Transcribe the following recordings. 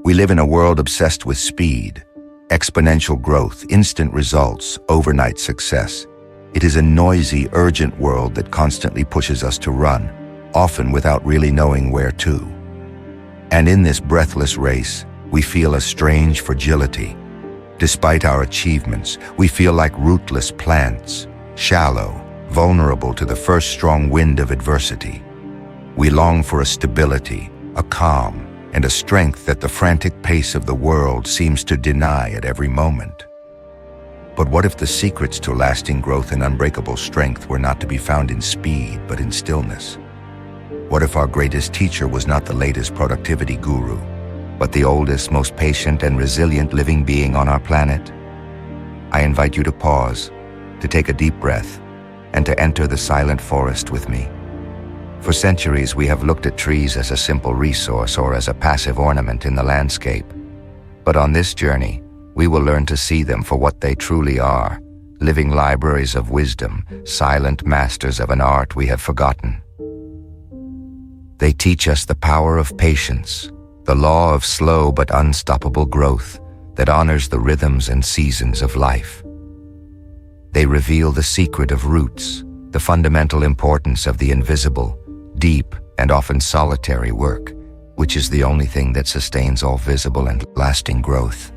We live in a world obsessed with speed, exponential growth, instant results, overnight success. It is a noisy, urgent world that constantly pushes us to run, often without really knowing where to. And in this breathless race, we feel a strange fragility. Despite our achievements, we feel like rootless plants, shallow, vulnerable to the first strong wind of adversity. We long for a stability, a calm, and a strength that the frantic pace of the world seems to deny at every moment. But what if the secrets to lasting growth and unbreakable strength were not to be found in speed, but in stillness? What if our greatest teacher was not the latest productivity guru, but the oldest, most patient and resilient living being on our planet? I invite you to pause, to take a deep breath, and to enter the silent forest with me. For centuries, we have looked at trees as a simple resource or as a passive ornament in the landscape. But on this journey, we will learn to see them for what they truly are, living libraries of wisdom, silent masters of an art we have forgotten. They teach us the power of patience, the law of slow but unstoppable growth that honors the rhythms and seasons of life. They reveal the secret of roots, the fundamental importance of the invisible, deep, and often solitary work, which is the only thing that sustains all visible and lasting growth.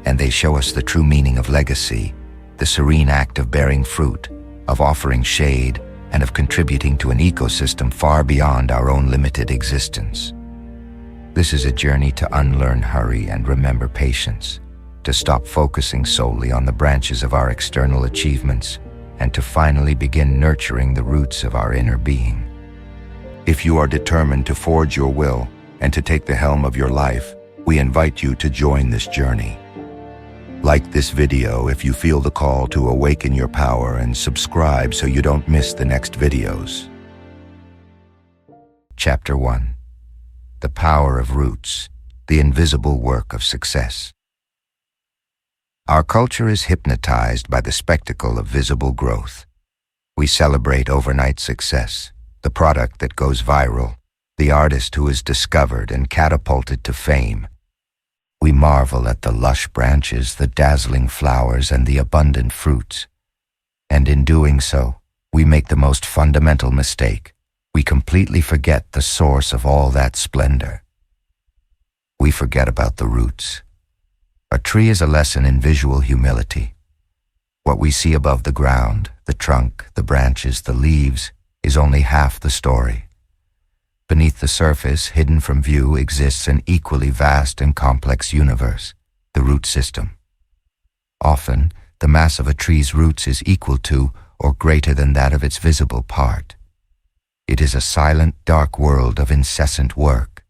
And they show us the true meaning of legacy, the serene act of bearing fruit, of offering shade, and of contributing to an ecosystem far beyond our own limited existence. This is a journey to unlearn hurry and remember patience, to stop focusing solely on the branches of our external achievements, and to finally begin nurturing the roots of our inner being. If you are determined to forge your will and to take the helm of your life, we invite you to join this journey. Like this video if you feel the call to awaken your power, and subscribe so you don't miss the next videos. Chapter 1. The Power of Roots, the Invisible Work of Success. Our culture is hypnotized by the spectacle of visible growth. We celebrate overnight success, the product that goes viral, the artist who is discovered and catapulted to fame. We marvel at the lush branches, the dazzling flowers, and the abundant fruits. And in doing so, we make the most fundamental mistake. We completely forget the source of all that splendor. We forget about the roots. A tree is a lesson in visual humility. What we see above the ground, the trunk, the branches, the leaves, is only half the story. Beneath the surface, hidden from view, exists an equally vast and complex universe, the root system. Often, the mass of a tree's roots is equal to or greater than that of its visible part. It is a silent, dark world of incessant work,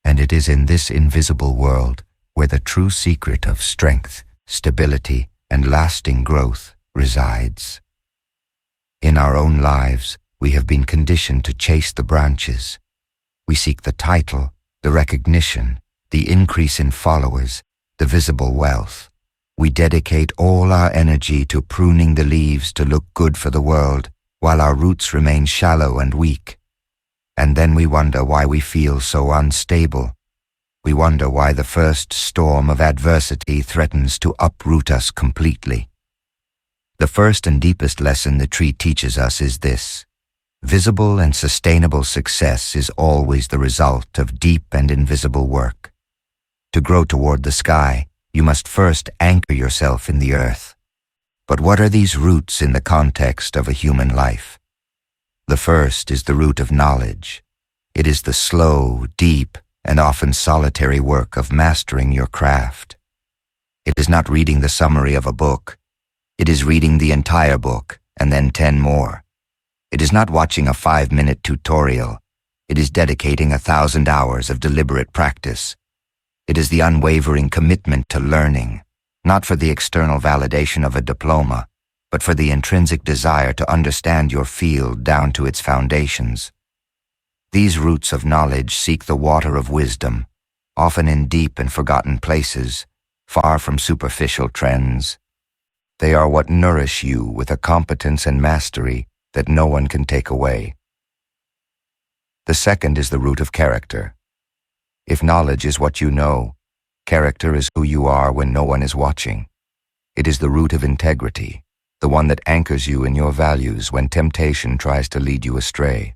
and it is in this invisible world where the true secret of strength, stability, and lasting growth resides. In our own lives, we have been conditioned to chase the branches. We seek the title, the recognition, the increase in followers, the visible wealth. We dedicate all our energy to pruning the leaves to look good for the world, while our roots remain shallow and weak. And then we wonder why we feel so unstable. We wonder why the first storm of adversity threatens to uproot us completely. The first and deepest lesson the tree teaches us is this: visible and sustainable success is always the result of deep and invisible work. To grow toward the sky, you must first anchor yourself in the earth. But what are these roots in the context of a human life? The first is the root of knowledge. It is the slow, deep, and often solitary work of mastering your craft. It is not reading the summary of a book. It is reading the entire book, and then 10 more. It is not watching a 5-minute tutorial. It is dedicating 1,000 hours of deliberate practice. It is the unwavering commitment to learning, not for the external validation of a diploma, but for the intrinsic desire to understand your field down to its foundations. These roots of knowledge seek the water of wisdom, often in deep and forgotten places, far from superficial trends. They are what nourish you with a competence and mastery that no one can take away. The second is the root of character. If knowledge is what you know, character is who you are when no one is watching. It is the root of integrity, the one that anchors you in your values when temptation tries to lead you astray.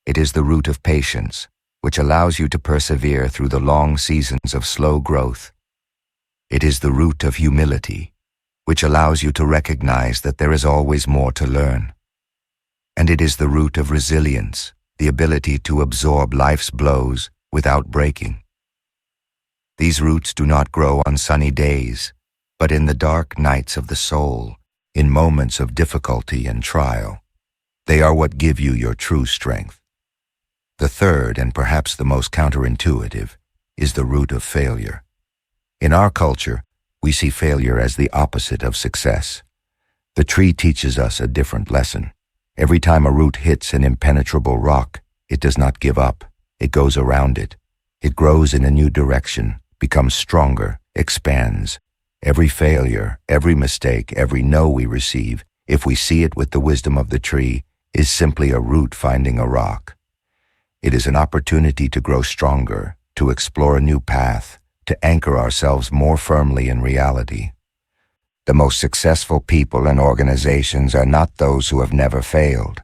It is the root of patience, which allows you to persevere through the long seasons of slow growth. It is the root of humility, which allows you to recognize that there is always more to learn. And it is the root of resilience, the ability to absorb life's blows without breaking. These roots do not grow on sunny days, but in the dark nights of the soul, in moments of difficulty and trial. They are what give you your true strength. The third, and perhaps the most counterintuitive, is the root of failure. In our culture, we see failure as the opposite of success. The tree teaches us a different lesson. Every time a root hits an impenetrable rock, it does not give up. It goes around it. It grows in a new direction, becomes stronger, expands. Every failure, every mistake, every no we receive, if we see it with the wisdom of the tree, is simply a root finding a rock. It is an opportunity to grow stronger, to explore a new path, to anchor ourselves more firmly in reality. The most successful people and organizations are not those who have never failed.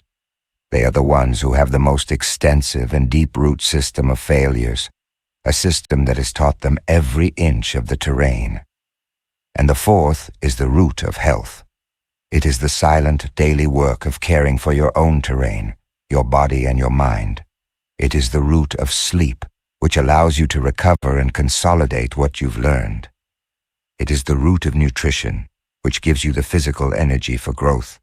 They are the ones who have the most extensive and deep-root system of failures, a system that has taught them every inch of the terrain. And the fourth is the root of health. It is the silent daily work of caring for your own terrain, your body and your mind. It is the root of sleep, which allows you to recover and consolidate what you've learned. It is the root of nutrition, which gives you the physical energy for growth.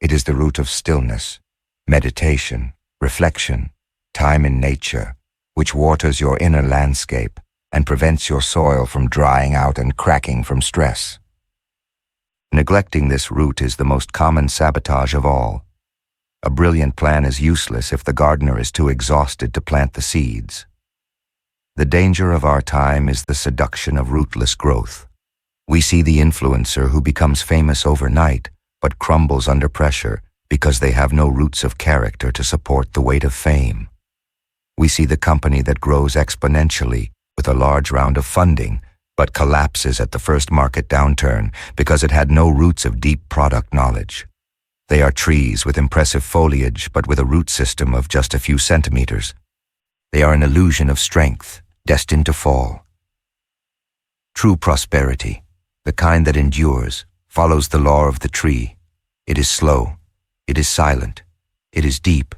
It is the root of stillness, meditation, reflection, time in nature, which waters your inner landscape and prevents your soil from drying out and cracking from stress. Neglecting this root is the most common sabotage of all. A brilliant plan is useless if the gardener is too exhausted to plant the seeds. The danger of our time is the seduction of rootless growth. We see the influencer who becomes famous overnight but crumbles under pressure because they have no roots of character to support the weight of fame. We see the company that grows exponentially with a large round of funding but collapses at the first market downturn because it had no roots of deep product knowledge. They are trees with impressive foliage but with a root system of just a few centimeters. They are an illusion of strength, destined to fall. True prosperity, the kind that endures, follows the law of the tree. It is slow. It is silent. It is deep.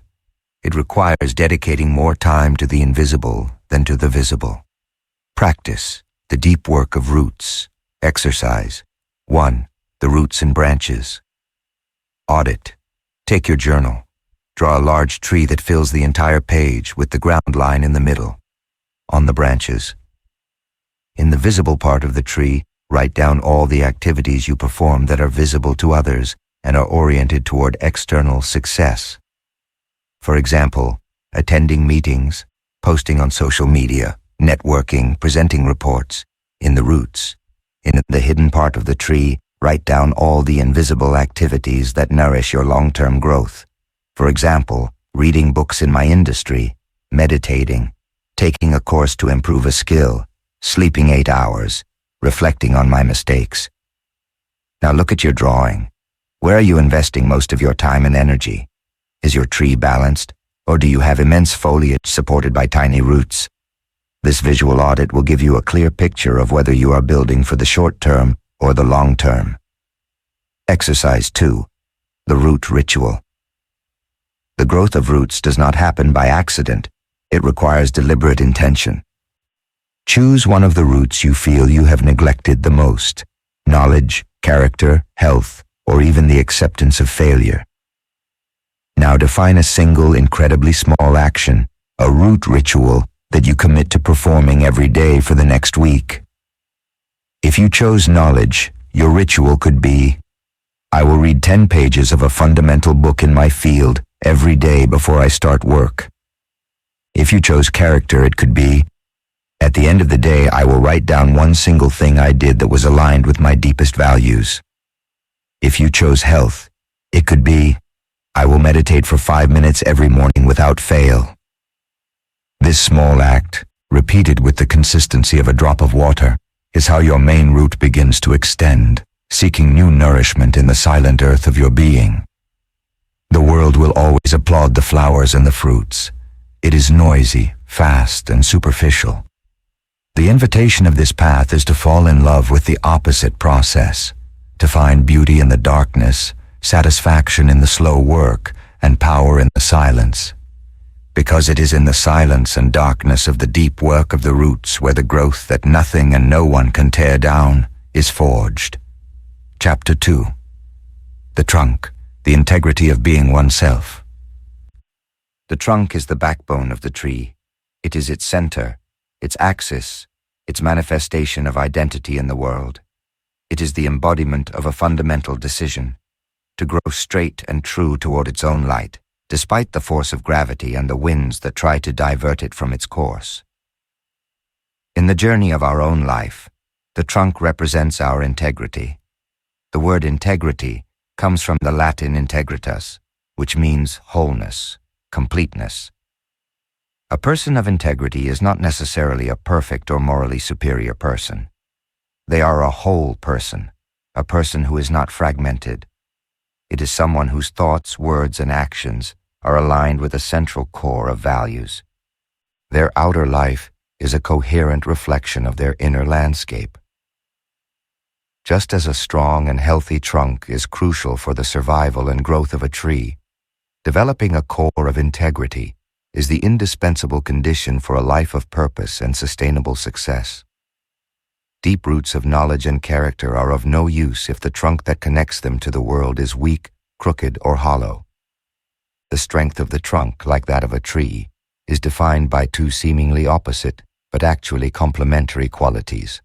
It requires dedicating more time to the invisible than to the visible. Practice, the deep work of roots. Exercise. 1. The roots and branches. Audit. Take your journal. Draw a large tree that fills the entire page with the ground line in the middle. On the branches. In the visible part of the tree, write down all the activities you perform that are visible to others and are oriented toward external success. For example, attending meetings, posting on social media, networking, presenting reports. In the roots. In the hidden part of the tree, write down all the invisible activities that nourish your long-term growth. For example, reading books in my industry, meditating, taking a course to improve a skill, sleeping 8 hours, reflecting on my mistakes. Now look at your drawing. Where are you investing most of your time and energy? Is your tree balanced, or do you have immense foliage supported by tiny roots? This visual audit will give you a clear picture of whether you are building for the short term or the long term. Exercise 2. The root ritual. The growth of roots does not happen by accident. It requires deliberate intention. Choose one of the roots you feel you have neglected the most: knowledge, character, health, or even the acceptance of failure. Now define a single, incredibly small action, a root ritual that you commit to performing every day for the next week. If you chose knowledge, your ritual could be, I will read 10 pages of a fundamental book in my field every day before I start work. If you chose character, it could be, at the end of the day, I will write down one single thing I did that was aligned with my deepest values. If you chose health, it could be, I will meditate for 5 minutes every morning without fail. This small act, repeated with the consistency of a drop of water, is how your main root begins to extend, seeking new nourishment in the silent earth of your being. The world will always applaud the flowers and the fruits. It is noisy, fast, and superficial. The invitation of this path is to fall in love with the opposite process, to find beauty in the darkness, satisfaction in the slow work, and power in the silence. Because it is in the silence and darkness of the deep work of the roots where the growth that nothing and no one can tear down is forged. Chapter 2. The Trunk, the Integrity of Being Oneself. The trunk is the backbone of the tree. It is its center, its axis, its manifestation of identity in the world. It is the embodiment of a fundamental decision, to grow straight and true toward its own light, despite the force of gravity and the winds that try to divert it from its course. In the journey of our own life, the trunk represents our integrity. The word integrity comes from the Latin integritas, which means wholeness, completeness. A person of integrity is not necessarily a perfect or morally superior person. They are a whole person, a person who is not fragmented. It is someone whose thoughts, words, and actions are aligned with a central core of values. Their outer life is a coherent reflection of their inner landscape. Just as a strong and healthy trunk is crucial for the survival and growth of a tree, developing a core of integrity is the indispensable condition for a life of purpose and sustainable success. Deep roots of knowledge and character are of no use if the trunk that connects them to the world is weak, crooked, or hollow. The strength of the trunk, like that of a tree, is defined by two seemingly opposite but actually complementary qualities: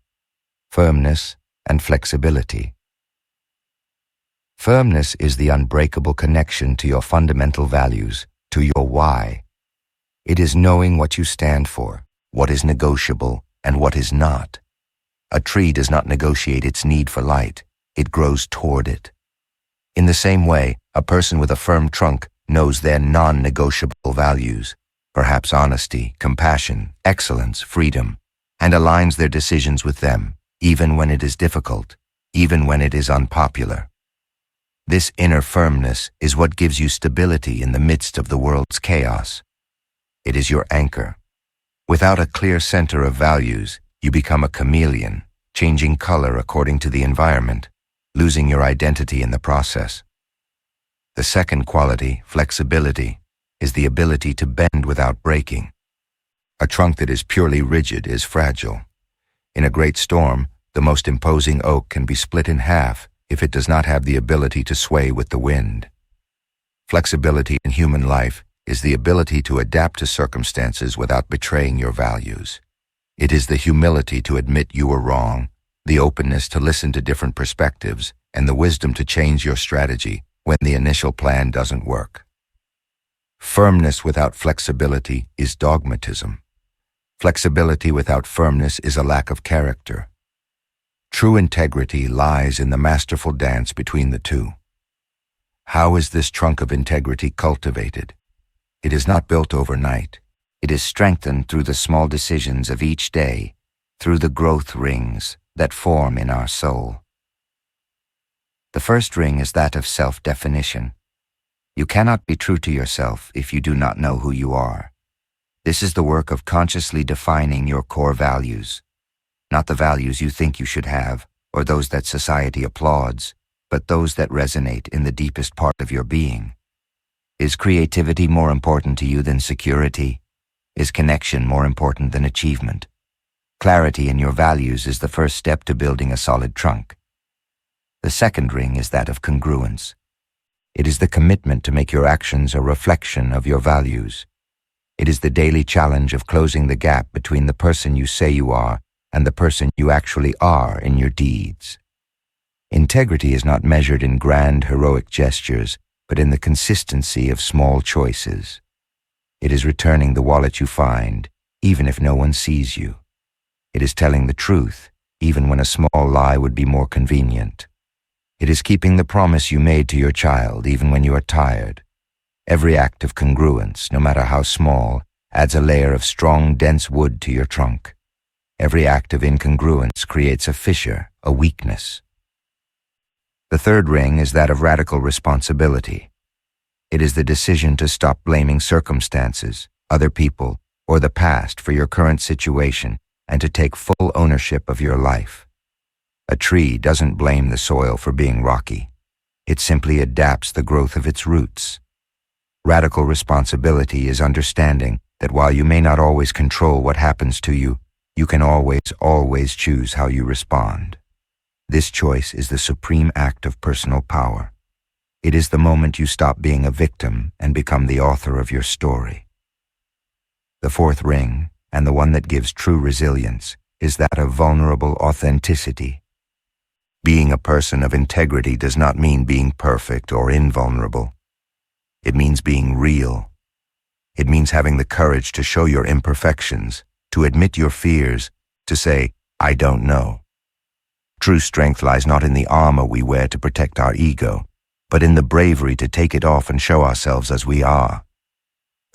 firmness and flexibility. Firmness is the unbreakable connection to your fundamental values, to your why. It is knowing what you stand for, what is negotiable, and what is not. A tree does not negotiate its need for light, it grows toward it. In the same way, a person with a firm trunk knows their non-negotiable values, perhaps honesty, compassion, excellence, freedom, and aligns their decisions with them, even when it is difficult, even when it is unpopular. This inner firmness is what gives you stability in the midst of the world's chaos. It is your anchor. Without a clear center of values, you become a chameleon, changing color according to the environment, losing your identity in the process. The second quality, flexibility, is the ability to bend without breaking. A trunk that is purely rigid is fragile. In a great storm, the most imposing oak can be split in half if it does not have the ability to sway with the wind. Flexibility in human life is the ability to adapt to circumstances without betraying your values. It is the humility to admit you were wrong, the openness to listen to different perspectives, and the wisdom to change your strategy when the initial plan doesn't work. Firmness without flexibility is dogmatism. Flexibility without firmness is a lack of character. True integrity lies in the masterful dance between the two. How is this trunk of integrity cultivated? It is not built overnight. It is strengthened through the small decisions of each day, through the growth rings that form in our soul. The first ring is that of self-definition. You cannot be true to yourself if you do not know who you are. This is the work of consciously defining your core values, not the values you think you should have or those that society applauds, but those that resonate in the deepest part of your being. Is creativity more important to you than security? Is connection more important than achievement? Clarity in your values is the first step to building a solid trunk. The second ring is that of congruence. It is the commitment to make your actions a reflection of your values. It is the daily challenge of closing the gap between the person you say you are and the person you actually are in your deeds. Integrity is not measured in grand heroic gestures, but in the consistency of small choices. It is returning the wallet you find, even if no one sees you. It is telling the truth, even when a small lie would be more convenient. It is keeping the promise you made to your child, even when you are tired. Every act of congruence, no matter how small, adds a layer of strong, dense wood to your trunk. Every act of incongruence creates a fissure, a weakness. The third ring is that of radical responsibility. It is the decision to stop blaming circumstances, other people, or the past for your current situation and to take full ownership of your life. A tree doesn't blame the soil for being rocky. It simply adapts the growth of its roots. Radical responsibility is understanding that while you may not always control what happens to you, you can always choose how you respond. This choice is the supreme act of personal power. It is the moment you stop being a victim and become the author of your story. The fourth ring, and the one that gives true resilience, is that of vulnerable authenticity. Being a person of integrity does not mean being perfect or invulnerable. It means being real. It means having the courage to show your imperfections, to admit your fears, to say, "I don't know." True strength lies not in the armor we wear to protect our ego, but in the bravery to take it off and show ourselves as we are.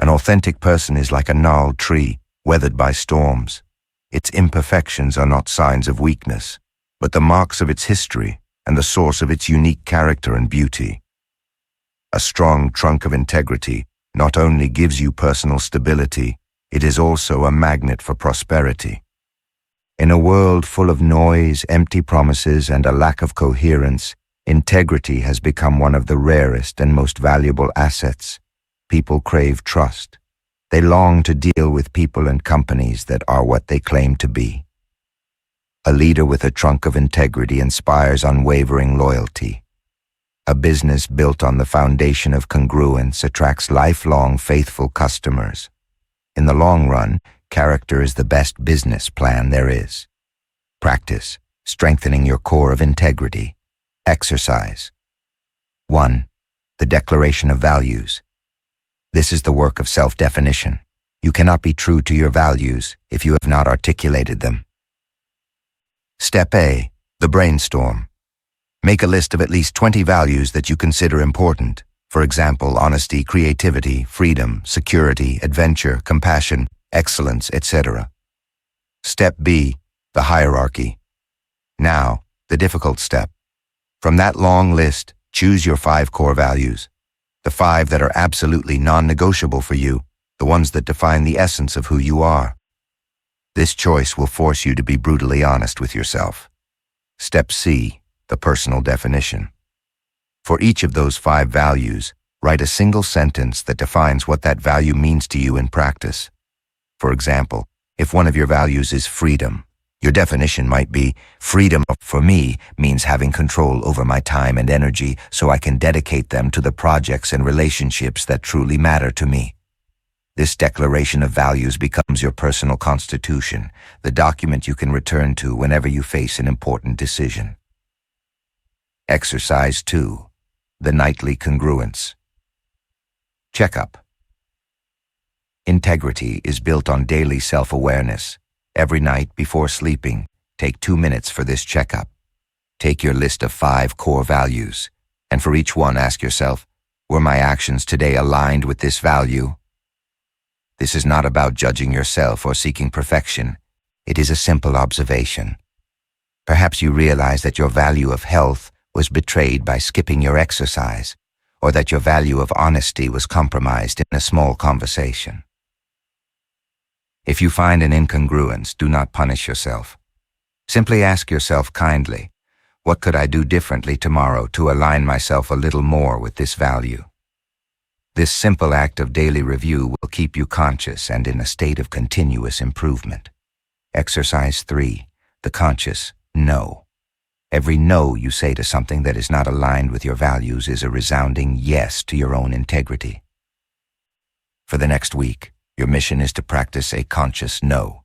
An authentic person is like a gnarled tree, weathered by storms. Its imperfections are not signs of weakness, but the marks of its history and the source of its unique character and beauty. A strong trunk of integrity not only gives you personal stability, it is also a magnet for prosperity. In a world full of noise, empty promises, and a lack of coherence, integrity has become one of the rarest and most valuable assets. People crave trust. They long to deal with people and companies that are what they claim to be. A leader with a trunk of integrity inspires unwavering loyalty. A business built on the foundation of congruence attracts lifelong, faithful customers. In the long run, character is the best business plan there is. Practice, strengthening your core of integrity. Exercise. 1. The declaration of values. This is the work of self-definition. You cannot be true to your values if you have not articulated them. Step A. The brainstorm. Make a list of at least 20 values that you consider important. For example, honesty, creativity, freedom, security, adventure, compassion, excellence, etc. Step B. The hierarchy. Now, the difficult step. From that long list, choose your 5 core values. The 5 that are absolutely non-negotiable for you, the ones that define the essence of who you are. This choice will force you to be brutally honest with yourself. Step C. The personal definition. For each of those 5 values, write a single sentence that defines what that value means to you in practice. For example, if one of your values is freedom, your definition might be, freedom for me means having control over my time and energy so I can dedicate them to the projects and relationships that truly matter to me. This declaration of values becomes your personal constitution, the document you can return to whenever you face an important decision. Exercise 2. The nightly congruence. Checkup. Integrity is built on daily self-awareness. Every night before sleeping, take 2 minutes for this checkup. Take your list of 5 core values, and for each one ask yourself, were my actions today aligned with this value? This is not about judging yourself or seeking perfection. It is a simple observation. Perhaps you realize that your value of health was betrayed by skipping your exercise, or that your value of honesty was compromised in a small conversation. If you find an incongruence, do not punish yourself. Simply ask yourself kindly, what could I do differently tomorrow to align myself a little more with this value? This simple act of daily review will keep you conscious and in a state of continuous improvement. Exercise 3. The conscious no. Every no you say to something that is not aligned with your values is a resounding yes to your own integrity. For the next week, your mission is to practice a conscious no.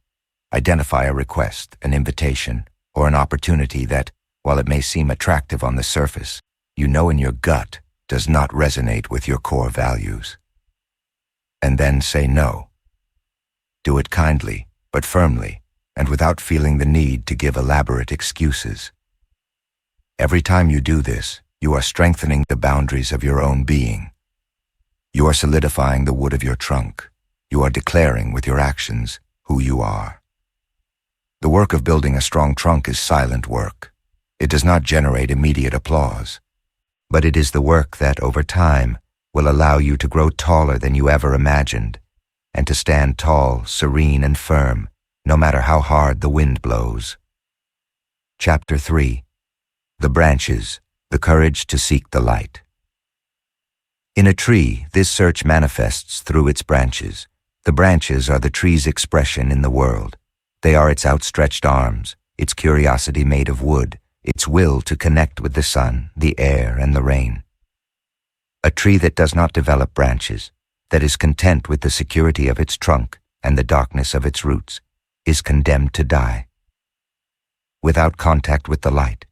Identify a request, an invitation, or an opportunity that, while it may seem attractive on the surface, you know in your gut does not resonate with your core values. And then say no. Do it kindly, but firmly, and without feeling the need to give elaborate excuses. Every time you do this, you are strengthening the boundaries of your own being. You are solidifying the wood of your trunk. You are declaring with your actions who you are. The work of building a strong trunk is silent work. It does not generate immediate applause, but it is the work that, over time, will allow you to grow taller than you ever imagined, and to stand tall, serene, and firm, no matter how hard the wind blows. Chapter 3. The Branches, the Courage to Seek the Light. In a tree, this search manifests through its branches. The branches are the tree's expression in the world. They are its outstretched arms, its curiosity made of wood, its will to connect with the sun, the air, and the rain. A tree that does not develop branches, that is content with the security of its trunk and the darkness of its roots, is condemned to die. Without contact with the light,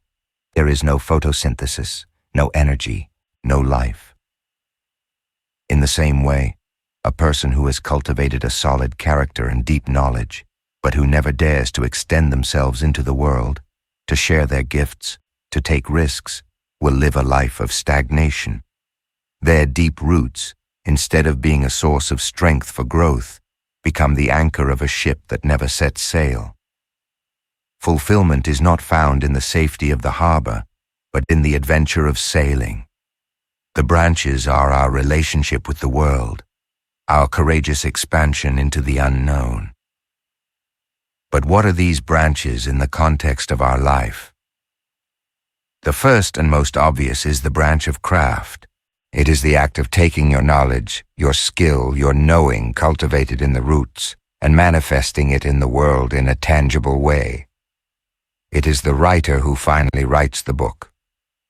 there is no photosynthesis, no energy, no life. In the same way, a person who has cultivated a solid character and deep knowledge, but who never dares to extend themselves into the world, to share their gifts, to take risks, will live a life of stagnation. Their deep roots, instead of being a source of strength for growth, become the anchor of a ship that never sets sail. Fulfillment is not found in the safety of the harbor, but in the adventure of sailing. The branches are our relationship with the world, our courageous expansion into the unknown. But what are these branches in the context of our life? The first and most obvious is the branch of craft. It is the act of taking your knowledge, your skill, your knowing cultivated in the roots, and manifesting it in the world in a tangible way. It is the writer who finally writes the book.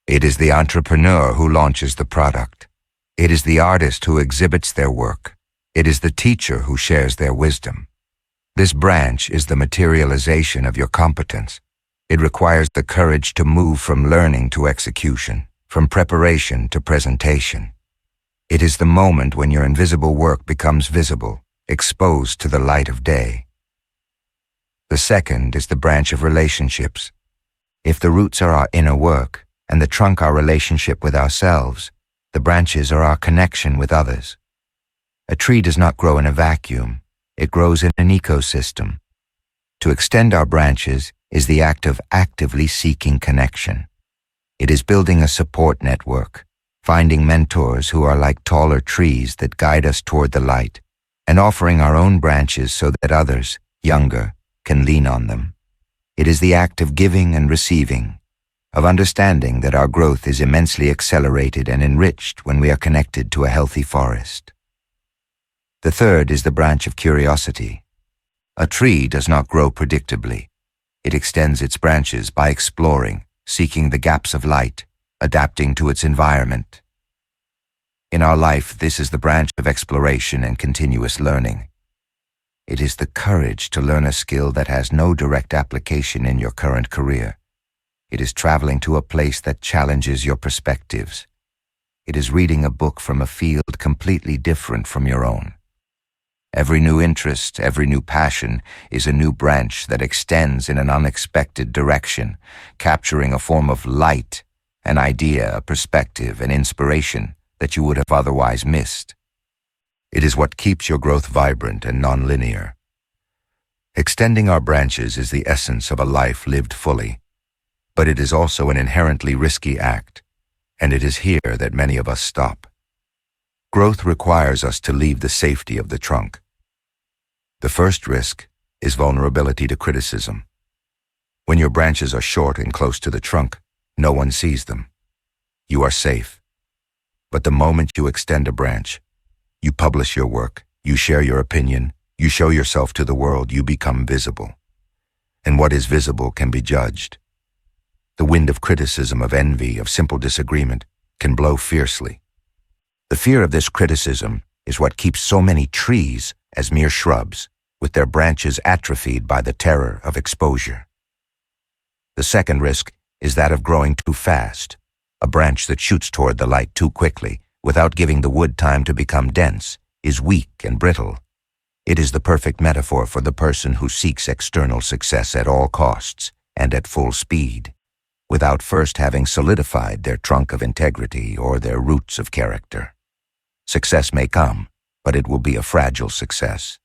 It is the entrepreneur who launches the product. It is the artist who exhibits their work. It is the teacher who shares their wisdom. This branch is the materialization of your competence. It requires the courage to move from learning to execution, from preparation to presentation. It is the moment when your invisible work becomes visible, exposed to the light of day. The second is the branch of relationships. If the roots are our inner work, and the trunk our relationship with ourselves, the branches are our connection with others. A tree does not grow in a vacuum. It grows in an ecosystem. To extend our branches is the act of actively seeking connection. It is building a support network, finding mentors who are like taller trees that guide us toward the light, and offering our own branches so that others, younger, can lean on them. It is the act of giving and receiving, of understanding that our growth is immensely accelerated and enriched when we are connected to a healthy forest. The third is the branch of curiosity. A tree does not grow predictably. It extends its branches by exploring, seeking the gaps of light, adapting to its environment. In our life, this is the branch of exploration and continuous learning. It is the courage to learn a skill that has no direct application in your current career. It is traveling to a place that challenges your perspectives. It is reading a book from a field completely different from your own. Every new interest, every new passion is a new branch that extends in an unexpected direction, capturing a form of light, an idea, a perspective, an inspiration that you would have otherwise missed. It is what keeps your growth vibrant and nonlinear. Extending our branches is the essence of a life lived fully, but it is also an inherently risky act, and it is here that many of us stop. Growth requires us to leave the safety of the trunk. The first risk is vulnerability to criticism. When your branches are short and close to the trunk, no one sees them. You are safe. But the moment you extend a branch, you publish your work, you share your opinion, you show yourself to the world, you become visible. And what is visible can be judged. The wind of criticism, of envy, of simple disagreement can blow fiercely. The fear of this criticism is what keeps so many trees as mere shrubs, with their branches atrophied by the terror of exposure. The second risk is that of growing too fast, a branch that shoots toward the light too quickly, without giving the wood time to become dense, is weak and brittle. It is the perfect metaphor for the person who seeks external success at all costs and at full speed, without first having solidified their trunk of integrity or their roots of character. Success may come, but it will be a fragile success.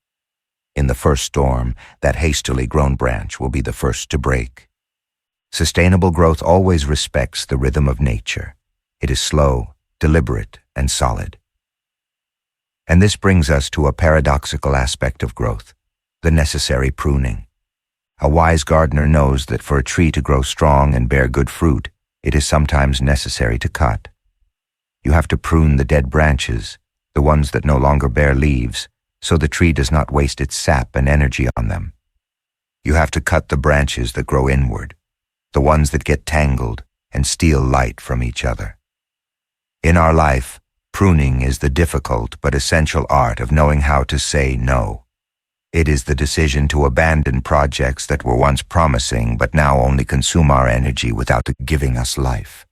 In the first storm, that hastily grown branch will be the first to break. Sustainable growth always respects the rhythm of nature. It is slow, deliberate, and solid. And this brings us to a paradoxical aspect of growth, the necessary pruning. A wise gardener knows that for a tree to grow strong and bear good fruit, it is sometimes necessary to cut. You have to prune the dead branches, the ones that no longer bear leaves, so the tree does not waste its sap and energy on them. You have to cut the branches that grow inward, the ones that get tangled and steal light from each other. In our life, pruning is the difficult but essential art of knowing how to say no. It is the decision to abandon projects that were once promising but now only consume our energy without giving us life.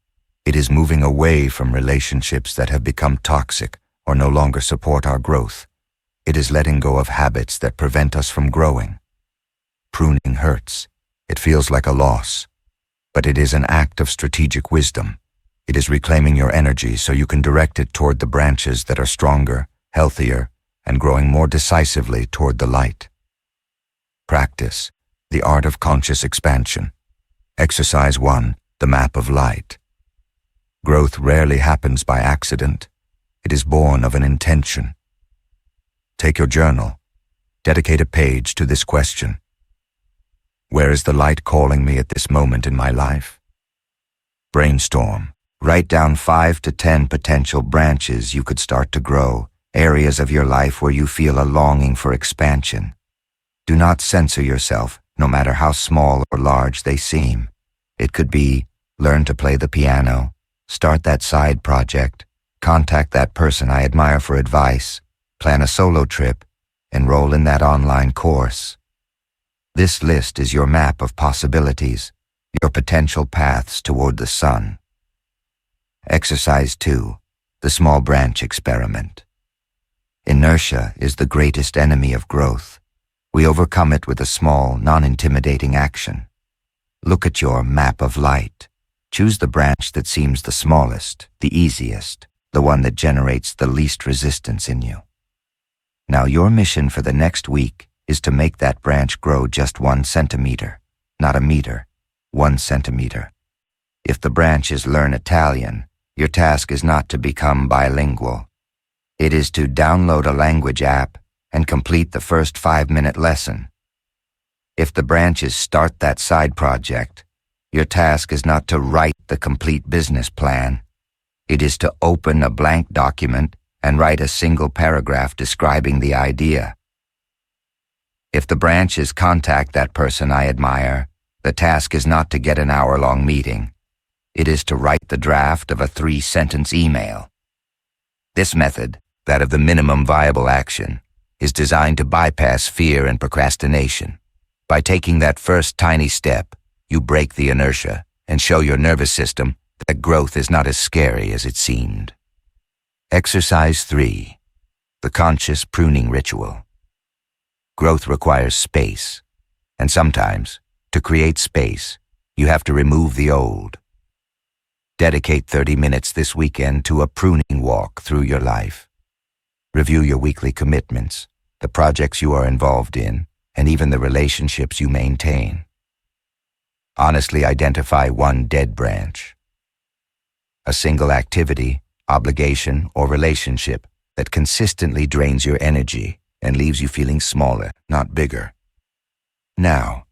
It is moving away from relationships that have become toxic or no longer support our growth. It is letting go of habits that prevent us from growing. Pruning hurts. It feels like a loss. But it is an act of strategic wisdom. It is reclaiming your energy so you can direct it toward the branches that are stronger, healthier, and growing more decisively toward the light. Practice, the art of conscious expansion. Exercise 1, the map of light. Growth rarely happens by accident. It is born of an intention. Take your journal. Dedicate a page to this question. Where is the light calling me at this moment in my life? Brainstorm. Write down 5 to 10 potential branches you could start to grow, areas of your life where you feel a longing for expansion. Do not censor yourself, no matter how small or large they seem. It could be, learn to play the piano, start that side project, contact that person I admire for advice, plan a solo trip, enroll in that online course. This list is your map of possibilities, your potential paths toward the sun. Exercise 2, the small branch experiment. Inertia is the greatest enemy of growth. We overcome it with a small, non-intimidating action. Look at your map of light. Choose the branch that seems the smallest, the easiest, the one that generates the least resistance in you. Now your mission for the next week is to make that branch grow just 1 centimeter, not a meter, 1 centimeter. If the branch is learn Italian, your task is not to become bilingual. It is to download a language app and complete the first 5-minute lesson. If the branch is start that side project, your task is not to write the complete business plan. It is to open a blank document and write a single paragraph describing the idea. If the branch is contact that person I admire, the task is not to get an hour-long meeting. It is to write the draft of a 3-sentence email. This method, that of the minimum viable action, is designed to bypass fear and procrastination. By taking that first tiny step, you break the inertia and show your nervous system that growth is not as scary as it seemed. Exercise 3, the conscious pruning ritual. Growth requires space, and sometimes, to create space, you have to remove the old. Dedicate 30 minutes this weekend to a pruning walk through your life. Review your weekly commitments, the projects you are involved in, and even the relationships you maintain. Honestly identify one dead branch. A single activity, obligation, or relationship that consistently drains your energy and leaves you feeling smaller, not bigger. Now,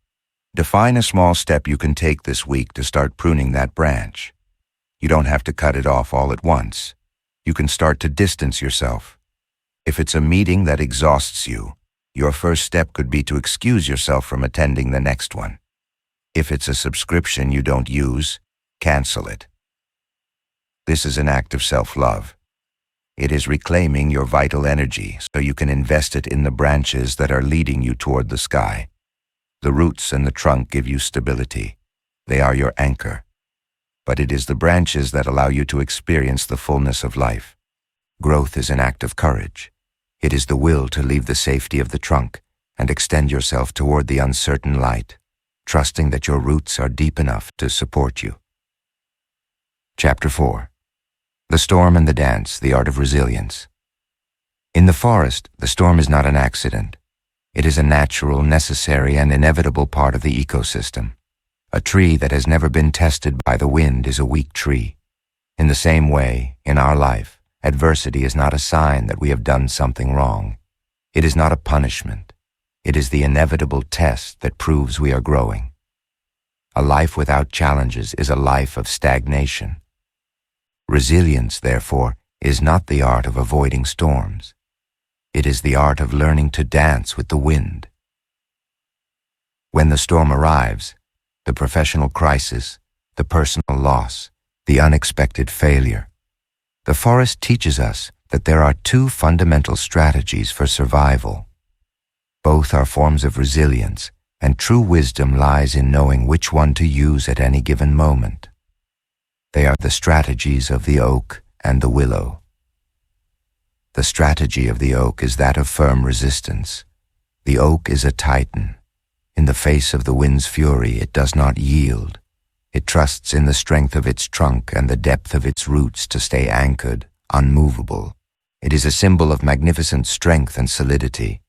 define a small step you can take this week to start pruning that branch. You don't have to cut it off all at once. You can start to distance yourself. If it's a meeting that exhausts you, your first step could be to excuse yourself from attending the next one. If it's a subscription you don't use, cancel it. This is an act of self-love. It is reclaiming your vital energy so you can invest it in the branches that are leading you toward the sky. The roots and the trunk give you stability. They are your anchor. But it is the branches that allow you to experience the fullness of life. Growth is an act of courage. It is the will to leave the safety of the trunk and extend yourself toward the uncertain light, trusting that your roots are deep enough to support you. Chapter 4. The Storm and the Dance, the Art of Resilience. In the forest, the storm is not an accident. It is a natural, necessary, and inevitable part of the ecosystem. A tree that has never been tested by the wind is a weak tree. In the same way, in our life, adversity is not a sign that we have done something wrong. It is not a punishment. It is the inevitable test that proves we are growing. A life without challenges is a life of stagnation. Resilience, therefore, is not the art of avoiding storms. It is the art of learning to dance with the wind. When the storm arrives, the professional crisis, the personal loss, the unexpected failure, the forest teaches us that there are two fundamental strategies for survival. Both are forms of resilience, and true wisdom lies in knowing which one to use at any given moment. They are the strategies of the oak and the willow. The strategy of the oak is that of firm resistance. The oak is a titan. In the face of the wind's fury, it does not yield. It trusts in the strength of its trunk and the depth of its roots to stay anchored, unmovable. It is a symbol of magnificent strength and solidity.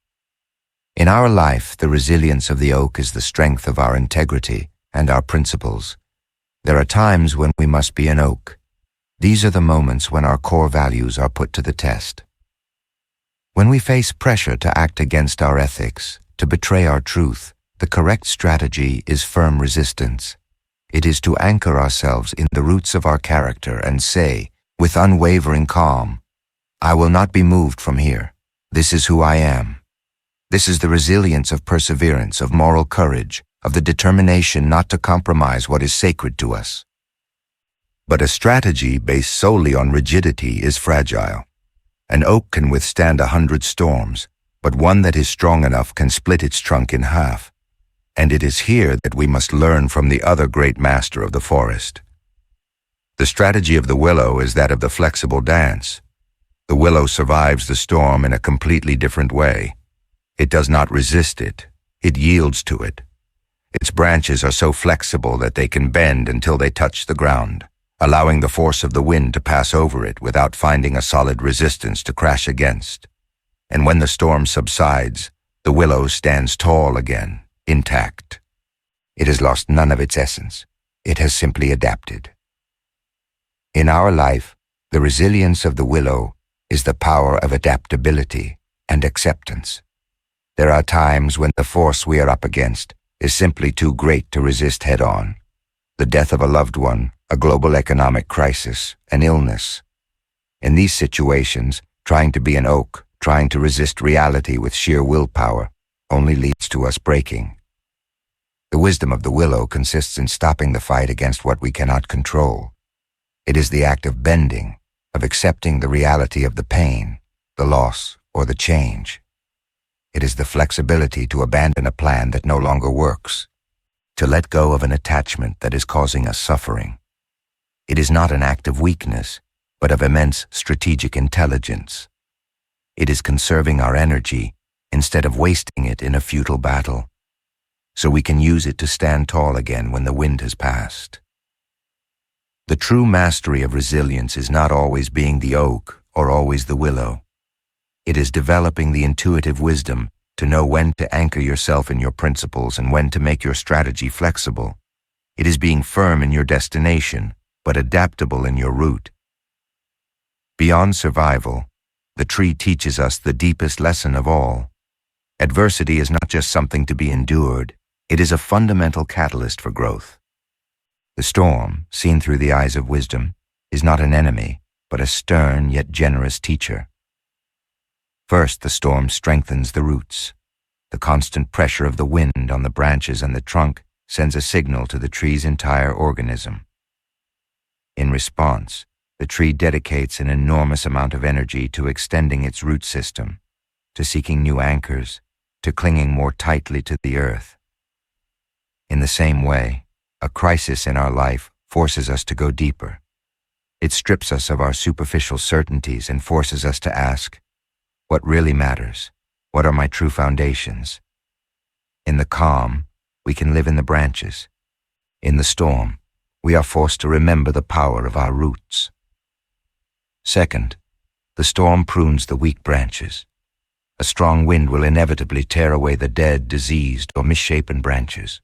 In our life, the resilience of the oak is the strength of our integrity and our principles. There are times when we must be an oak. These are the moments when our core values are put to the test. When we face pressure to act against our ethics, to betray our truth, the correct strategy is firm resistance. It is to anchor ourselves in the roots of our character and say, with unwavering calm, I will not be moved from here. This is who I am. This is the resilience of perseverance, of moral courage, of the determination not to compromise what is sacred to us. But a strategy based solely on rigidity is fragile. An oak can withstand 100 storms, but one that is strong enough can split its trunk in half. And it is here that we must learn from the other great master of the forest. The strategy of the willow is that of the flexible dance. The willow survives the storm in a completely different way. It does not resist it. It yields to it. Its branches are so flexible that they can bend until they touch the ground, allowing the force of the wind to pass over it without finding a solid resistance to crash against. And when the storm subsides, the willow stands tall again, intact. It has lost none of its essence. It has simply adapted. In our life, the resilience of the willow is the power of adaptability and acceptance. There are times when the force we are up against is simply too great to resist head-on. The death of a loved one, a global economic crisis, an illness. In these situations, trying to be an oak, trying to resist reality with sheer willpower, only leads to us breaking. The wisdom of the willow consists in stopping the fight against what we cannot control. It is the act of bending, of accepting the reality of the pain, the loss, or the change. It is the flexibility to abandon a plan that no longer works, to let go of an attachment that is causing us suffering. It is not an act of weakness, but of immense strategic intelligence. It is conserving our energy instead of wasting it in a futile battle, so we can use it to stand tall again when the wind has passed. The true mastery of resilience is not always being the oak or always the willow. It is developing the intuitive wisdom to know when to anchor yourself in your principles and when to make your strategy flexible. It is being firm in your destination, but adaptable in your route. Beyond survival, the tree teaches us the deepest lesson of all. Adversity is not just something to be endured, it is a fundamental catalyst for growth. The storm, seen through the eyes of wisdom, is not an enemy, but a stern yet generous teacher. First, the storm strengthens the roots. The constant pressure of the wind on the branches and the trunk sends a signal to the tree's entire organism. In response, the tree dedicates an enormous amount of energy to extending its root system, to seeking new anchors, to clinging more tightly to the earth. In the same way, a crisis in our life forces us to go deeper. It strips us of our superficial certainties and forces us to ask, what really matters? What are my true foundations? In the calm, we can live in the branches. In the storm, we are forced to remember the power of our roots. Second, The storm prunes the weak branches. A strong wind will inevitably tear away the dead, diseased, or misshapen branches.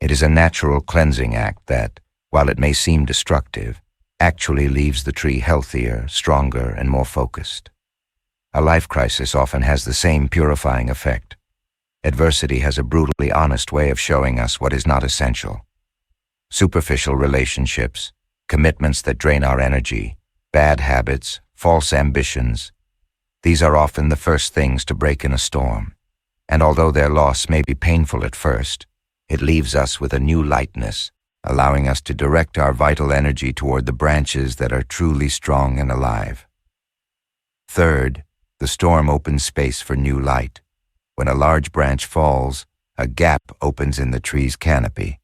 It is a natural cleansing act that, while it may seem destructive, actually leaves the tree healthier, stronger, and more focused. A life crisis often has the same purifying effect. Adversity has a brutally honest way of showing us what is not essential. Superficial relationships, commitments that drain our energy, bad habits, false ambitions, these are often the first things to break in a storm, and although their loss may be painful at first, it leaves us with a new lightness, allowing us to direct our vital energy toward the branches that are truly strong and alive. Third, the storm opens space for new light. When a large branch falls, a gap opens in the tree's canopy.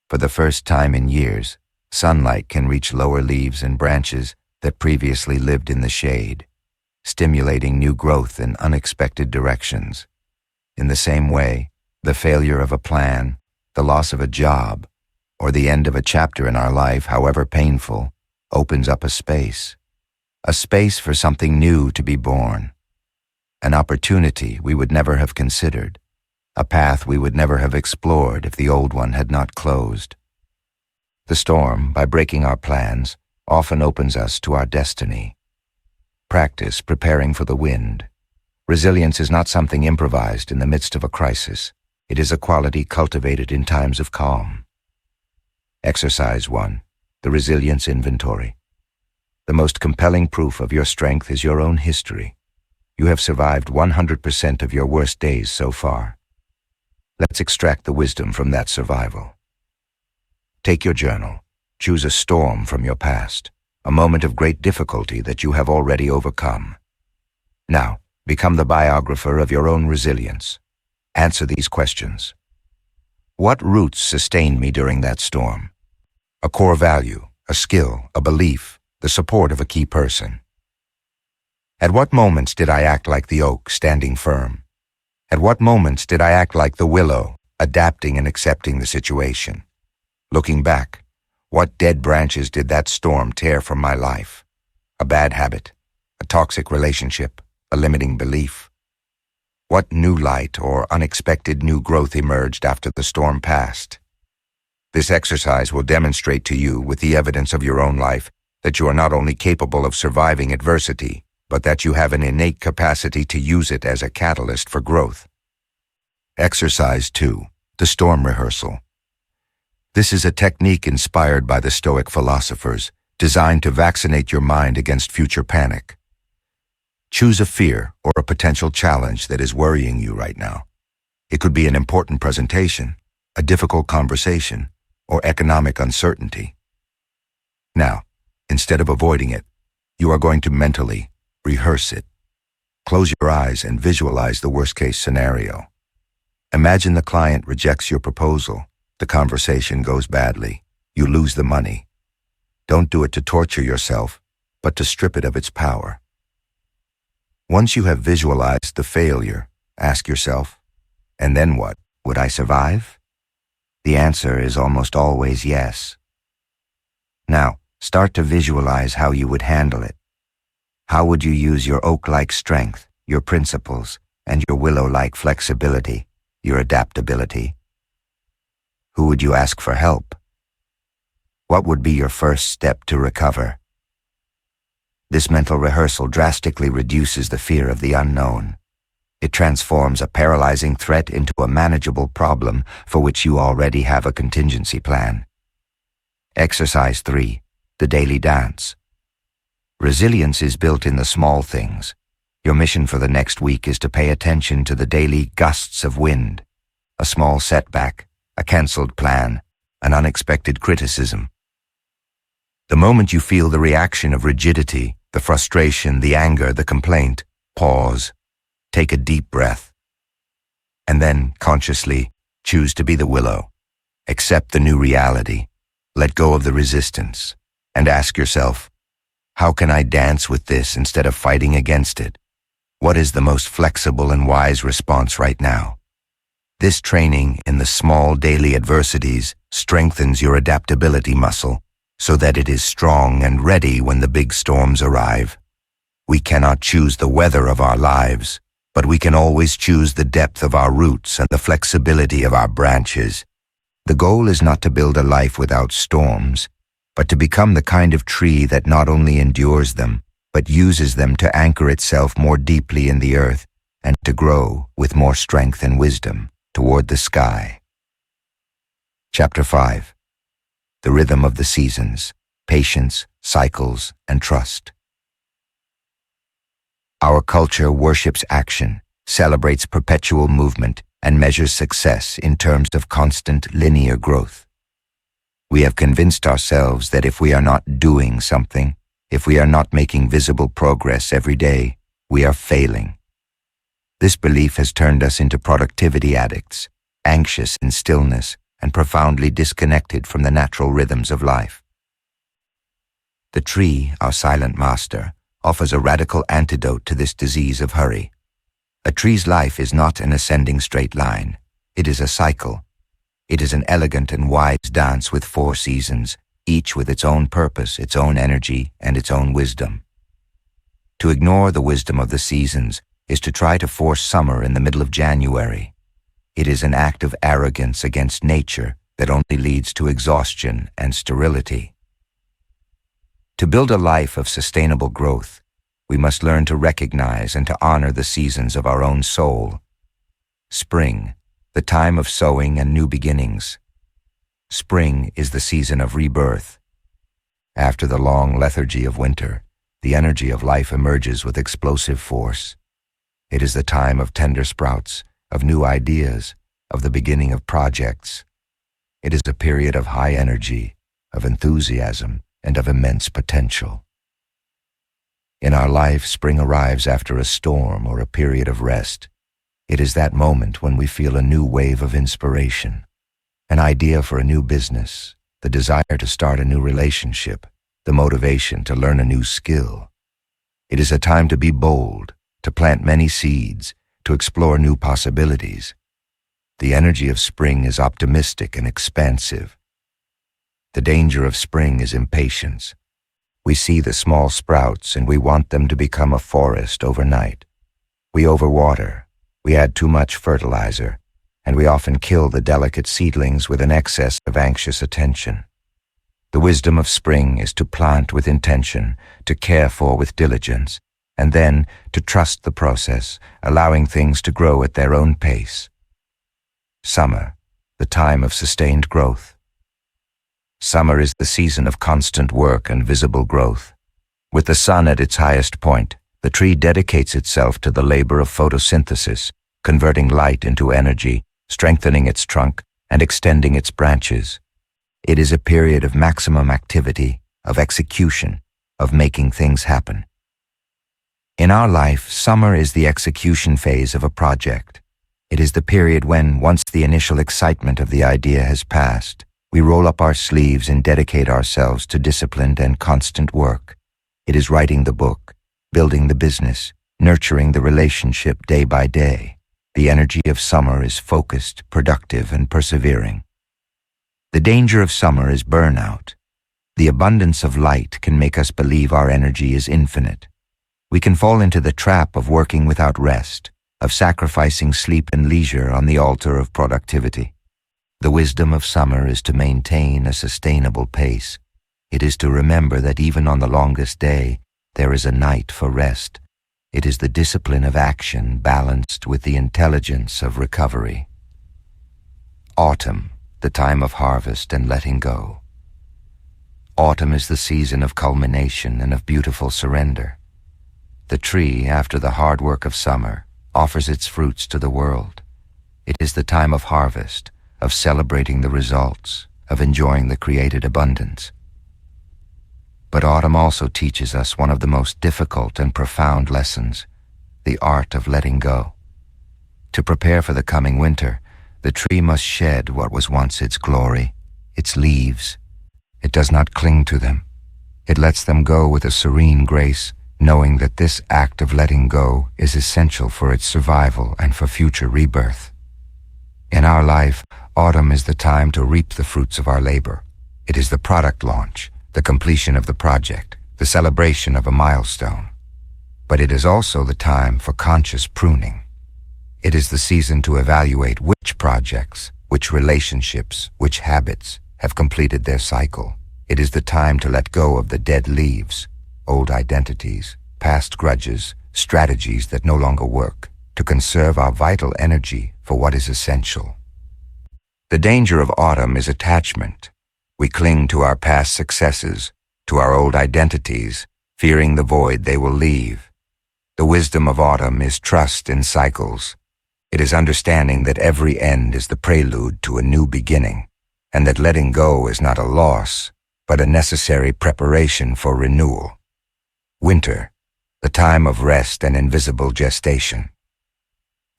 For the first time in years, sunlight can reach lower leaves and branches that previously lived in the shade, stimulating new growth in unexpected directions. In the same way, the failure of a plan, the loss of a job, or the end of a chapter in our life, however painful, opens up a space for something new to be born, an opportunity we would never have considered, a path we would never have explored if the old one had not closed. The storm, by breaking our plans, often opens us to our destiny. Practice preparing for the wind. Resilience is not something improvised in the midst of a crisis. It is a quality cultivated in times of calm. Exercise 1. The Resilience Inventory. The most compelling proof of your strength is your own history. You have survived 100% of your worst days so far. Let's extract the wisdom from that survival. Take your journal. Choose a storm from your past, a moment of great difficulty that you have already overcome. Now, become the biographer of your own resilience. Answer these questions. What roots sustained me during that storm? A core value, a skill, a belief, the support of a key person. At what moments did I act like the oak, standing firm? At what moments did I act like the willow, adapting and accepting the situation? Looking back, what dead branches did that storm tear from my life? A bad habit, a toxic relationship, a limiting belief? What new light or unexpected new growth emerged after the storm passed? This exercise will demonstrate to you, with the evidence of your own life, that you are not only capable of surviving adversity, but that you have an innate capacity to use it as a catalyst for growth. Exercise 2. The Storm Rehearsal. This is a technique inspired by the Stoic philosophers, designed to vaccinate your mind against future panic. Choose a fear or a potential challenge that is worrying you right now. It could be an important presentation, a difficult conversation, or economic uncertainty. Now, instead of avoiding it, you are going to mentally rehearse it. Close your eyes and visualize the worst-case scenario. Imagine the client rejects your proposal. The conversation goes badly. You lose the money. Don't do it to torture yourself, but to strip it of its power. Once you have visualized the failure, ask yourself, and then what? Would I survive? The answer is almost always yes. Now, start to visualize how you would handle it. How would you use your oak-like strength, your principles, and your willow-like flexibility, your adaptability? Who would you ask for help? What would be your first step to recover? This mental rehearsal drastically reduces the fear of the unknown. It transforms a paralyzing threat into a manageable problem for which you already have a contingency plan. Exercise 3. The Daily Dance. Resilience is built in the small things. Your mission for the next week is to pay attention to the daily gusts of wind, a small setback, a cancelled plan, an unexpected criticism. The moment you feel the reaction of rigidity, the frustration, the anger, the complaint, pause, take a deep breath, and then consciously choose to be the willow. Accept the new reality, let go of the resistance, and ask yourself, how can I dance with this instead of fighting against it? What is the most flexible and wise response right now? This training in the small daily adversities strengthens your adaptability muscle so that it is strong and ready when the big storms arrive. We cannot choose the weather of our lives, but we can always choose the depth of our roots and the flexibility of our branches. The goal is not to build a life without storms, but to become the kind of tree that not only endures them, but uses them to anchor itself more deeply in the earth and to grow with more strength and wisdom toward the sky. Chapter 5. The Rhythm of the Seasons, Patience, Cycles, and Trust. Our culture worships action, celebrates perpetual movement, and measures success in terms of constant linear growth. We have convinced ourselves that if we are not doing something, if we are not making visible progress every day, we are failing. This belief has turned us into productivity addicts, anxious in stillness and profoundly disconnected from the natural rhythms of life. The tree, our silent master, offers a radical antidote to this disease of hurry. A tree's life is not an ascending straight line. It is a cycle. It is an elegant and wise dance with 4 seasons, each with its own purpose, its own energy, and its own wisdom. To ignore the wisdom of the seasons is to try to force summer in the middle of January. It is an act of arrogance against nature that only leads to exhaustion and sterility. To build a life of sustainable growth, we must learn to recognize and to honor the seasons of our own soul. Spring, the time of sowing and new beginnings. Spring is the season of rebirth. After the long lethargy of winter, the energy of life emerges with explosive force. It is the time of tender sprouts, of new ideas, of the beginning of projects. It is a period of high energy, of enthusiasm, and of immense potential. In our life, spring arrives after a storm or a period of rest. It is that moment when we feel a new wave of inspiration, an idea for a new business, the desire to start a new relationship, the motivation to learn a new skill. It is a time to be bold, to plant many seeds, to explore new possibilities. The energy of spring is optimistic and expansive. The danger of spring is impatience. We see the small sprouts and we want them to become a forest overnight. We overwater, we add too much fertilizer, and we often kill the delicate seedlings with an excess of anxious attention. The wisdom of spring is to plant with intention, to care for with diligence, and then to trust the process, allowing things to grow at their own pace. Summer, the time of sustained growth. Summer is the season of constant work and visible growth. With the sun at its highest point, the tree dedicates itself to the labor of photosynthesis, converting light into energy, strengthening its trunk, and extending its branches. It is a period of maximum activity, of execution, of making things happen. In our life, summer is the execution phase of a project. It is the period when, once the initial excitement of the idea has passed, we roll up our sleeves and dedicate ourselves to disciplined and constant work. It is writing the book, building the business, nurturing the relationship day by day. The energy of summer is focused, productive, and persevering. The danger of summer is burnout. The abundance of light can make us believe our energy is infinite. We can fall into the trap of working without rest, of sacrificing sleep and leisure on the altar of productivity. The wisdom of summer is to maintain a sustainable pace. It is to remember that even on the longest day, there is a night for rest. It is the discipline of action balanced with the intelligence of recovery. Autumn, the time of harvest and letting go. Autumn is the season of culmination and of beautiful surrender. The tree, after the hard work of summer, offers its fruits to the world. It is the time of harvest, of celebrating the results, of enjoying the created abundance. But autumn also teaches us one of the most difficult and profound lessons, the art of letting go. To prepare for the coming winter, the tree must shed what was once its glory, its leaves. It does not cling to them. It lets them go with a serene grace, knowing that this act of letting go is essential for its survival and for future rebirth. In our life, autumn is the time to reap the fruits of our labor. It is the product launch, the completion of the project, the celebration of a milestone. But it is also the time for conscious pruning. It is the season to evaluate which projects, which relationships, which habits have completed their cycle. It is the time to let go of the dead leaves, old identities, past grudges, strategies that no longer work, to conserve our vital energy for what is essential. The danger of autumn is attachment. We cling to our past successes, to our old identities, fearing the void they will leave. The wisdom of autumn is trust in cycles. It is understanding that every end is the prelude to a new beginning, and that letting go is not a loss, but a necessary preparation for renewal. Winter, the time of rest and invisible gestation.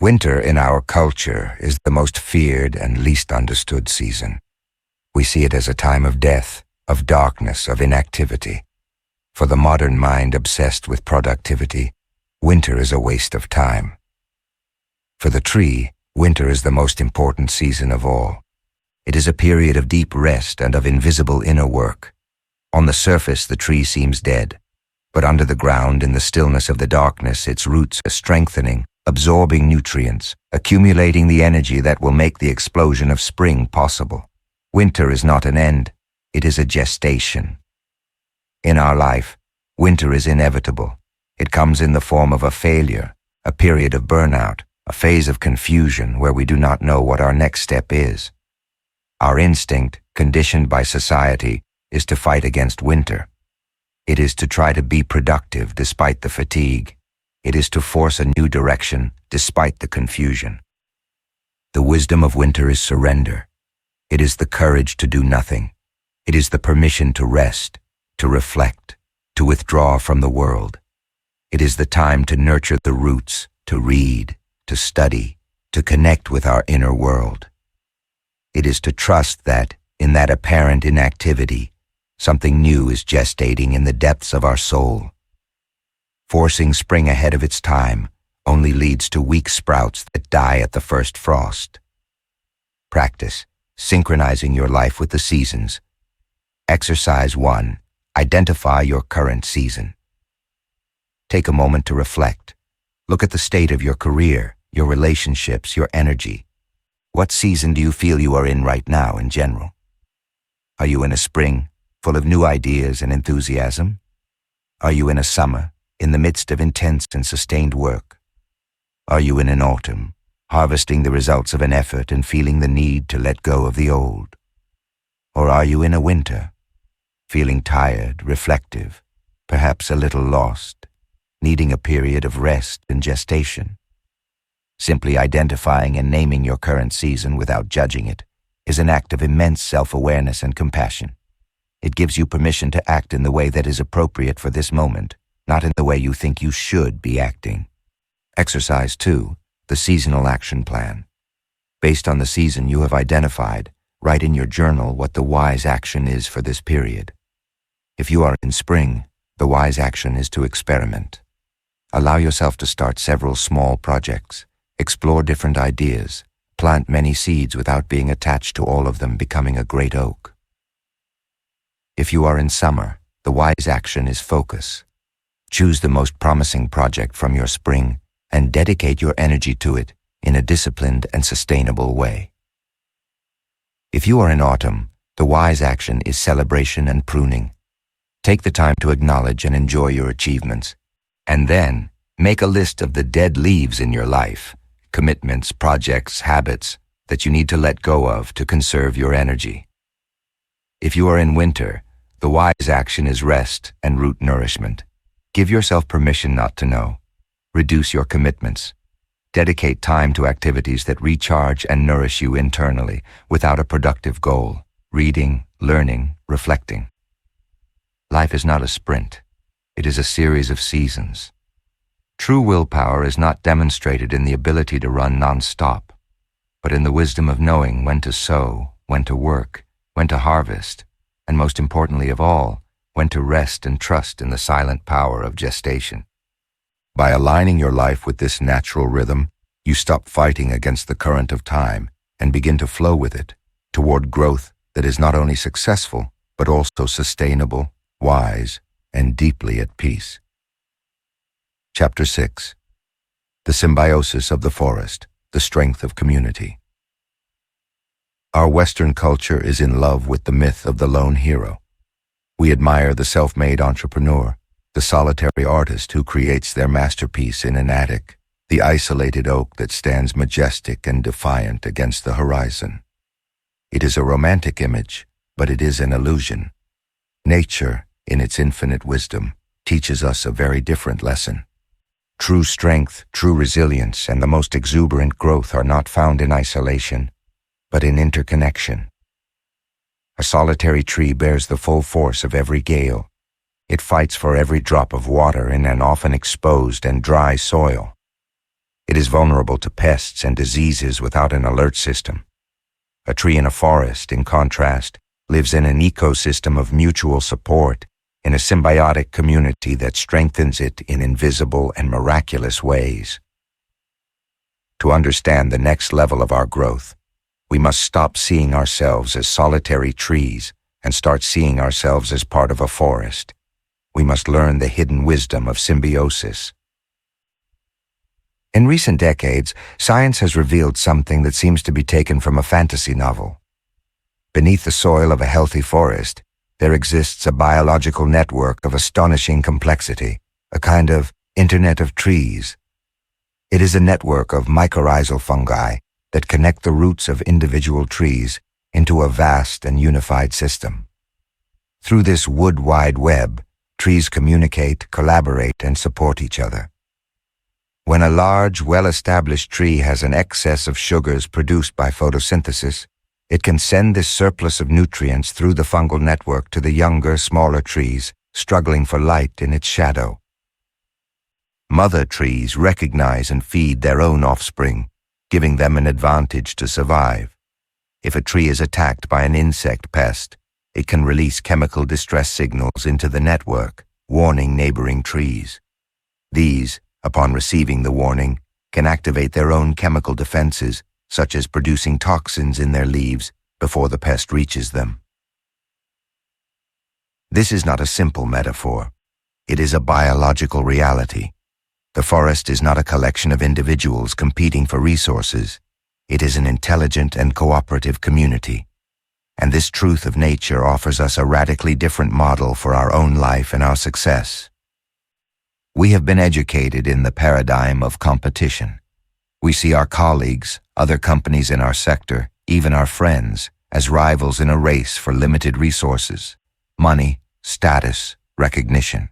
Winter in our culture is the most feared and least understood season. We see it as a time of death, of darkness, of inactivity. For the modern mind obsessed with productivity, winter is a waste of time. For the tree, winter is the most important season of all. It is a period of deep rest and of invisible inner work. On the surface, the tree seems dead, but under the ground, in the stillness of the darkness, its roots are strengthening, absorbing nutrients, accumulating the energy that will make the explosion of spring possible. Winter is not an end, it is a gestation. In our life, winter is inevitable. It comes in the form of a failure, a period of burnout, a phase of confusion where we do not know what our next step is. Our instinct, conditioned by society, is to fight against winter. It is to try to be productive despite the fatigue. It is to force a new direction despite the confusion. The wisdom of winter is surrender. It is the courage to do nothing. It is the permission to rest, to reflect, to withdraw from the world. It is the time to nurture the roots, to read, to study, to connect with our inner world. It is to trust that, in that apparent inactivity, something new is gestating in the depths of our soul. Forcing spring ahead of its time only leads to weak sprouts that die at the first frost. Practice synchronizing your life with the seasons. Exercise 1. Identify your current season. Take a moment to reflect. Look at the state of your career, your relationships, your energy. What season do you feel you are in right now in general? Are you in a spring, full of new ideas and enthusiasm? Are you in a summer, in the midst of intense and sustained work? Are you in an autumn, harvesting the results of an effort and feeling the need to let go of the old? Or are you in a winter, feeling tired, reflective, perhaps a little lost, needing a period of rest and gestation? Simply identifying and naming your current season without judging it is an act of immense self-awareness and compassion. It gives you permission to act in the way that is appropriate for this moment, not in the way you think you should be acting. Exercise 2. The seasonal action plan. Based on the season you have identified, write in your journal what the wise action is for this period. If you are in spring, the wise action is to experiment. Allow yourself to start several small projects, explore different ideas, plant many seeds without being attached to all of them becoming a great oak. If you are in summer, the wise action is focus. Choose the most promising project from your spring and dedicate your energy to it in a disciplined and sustainable way. If you are in autumn, the wise action is celebration and pruning. Take the time to acknowledge and enjoy your achievements, and then make a list of the dead leaves in your life, commitments, projects, habits that you need to let go of to conserve your energy. If you are in winter, the wise action is rest and root nourishment. Give yourself permission not to know. Reduce your commitments. Dedicate time to activities that recharge and nourish you internally without a productive goal, reading, learning, reflecting. Life is not a sprint. It is a series of seasons. True willpower is not demonstrated in the ability to run non-stop, but in the wisdom of knowing when to sow, when to work, when to harvest, and most importantly of all, when to rest and trust in the silent power of gestation. By aligning your life with this natural rhythm, you stop fighting against the current of time and begin to flow with it toward growth that is not only successful, but also sustainable, wise, and deeply at peace. Chapter 6. The Symbiosis of the Forest, the Strength of Community. Our Western culture is in love with the myth of the lone hero. We admire the self-made entrepreneur, the solitary artist who creates their masterpiece in an attic, the isolated oak that stands majestic and defiant against the horizon. It is a romantic image, but it is an illusion. Nature, in its infinite wisdom, teaches us a very different lesson. True strength, true resilience, and the most exuberant growth are not found in isolation, but in interconnection. A solitary tree bears the full force of every gale. It fights for every drop of water in an often exposed and dry soil. It is vulnerable to pests and diseases without an alert system. A tree in a forest, in contrast, lives in an ecosystem of mutual support, in a symbiotic community that strengthens it in invisible and miraculous ways. To understand the next level of our growth, we must stop seeing ourselves as solitary trees and start seeing ourselves as part of a forest. We must learn the hidden wisdom of symbiosis. In recent decades, science has revealed something that seems to be taken from a fantasy novel. Beneath the soil of a healthy forest, there exists a biological network of astonishing complexity, a kind of Internet of trees. It is a network of mycorrhizal fungi that connect the roots of individual trees into a vast and unified system. Through this wood-wide web, trees communicate, collaborate, and support each other. When a large, well-established tree has an excess of sugars produced by photosynthesis, it can send this surplus of nutrients through the fungal network to the younger, smaller trees struggling for light in its shadow. Mother trees recognize and feed their own offspring, giving them an advantage to survive. If a tree is attacked by an insect pest, it can release chemical distress signals into the network, warning neighboring trees. These, upon receiving the warning, can activate their own chemical defenses, such as producing toxins in their leaves before the pest reaches them. This is not a simple metaphor. It is a biological reality. The forest is not a collection of individuals competing for resources. It is an intelligent and cooperative community. And this truth of nature offers us a radically different model for our own life and our success. We have been educated in the paradigm of competition. We see our colleagues, other companies in our sector, even our friends, as rivals in a race for limited resources, money, status, recognition.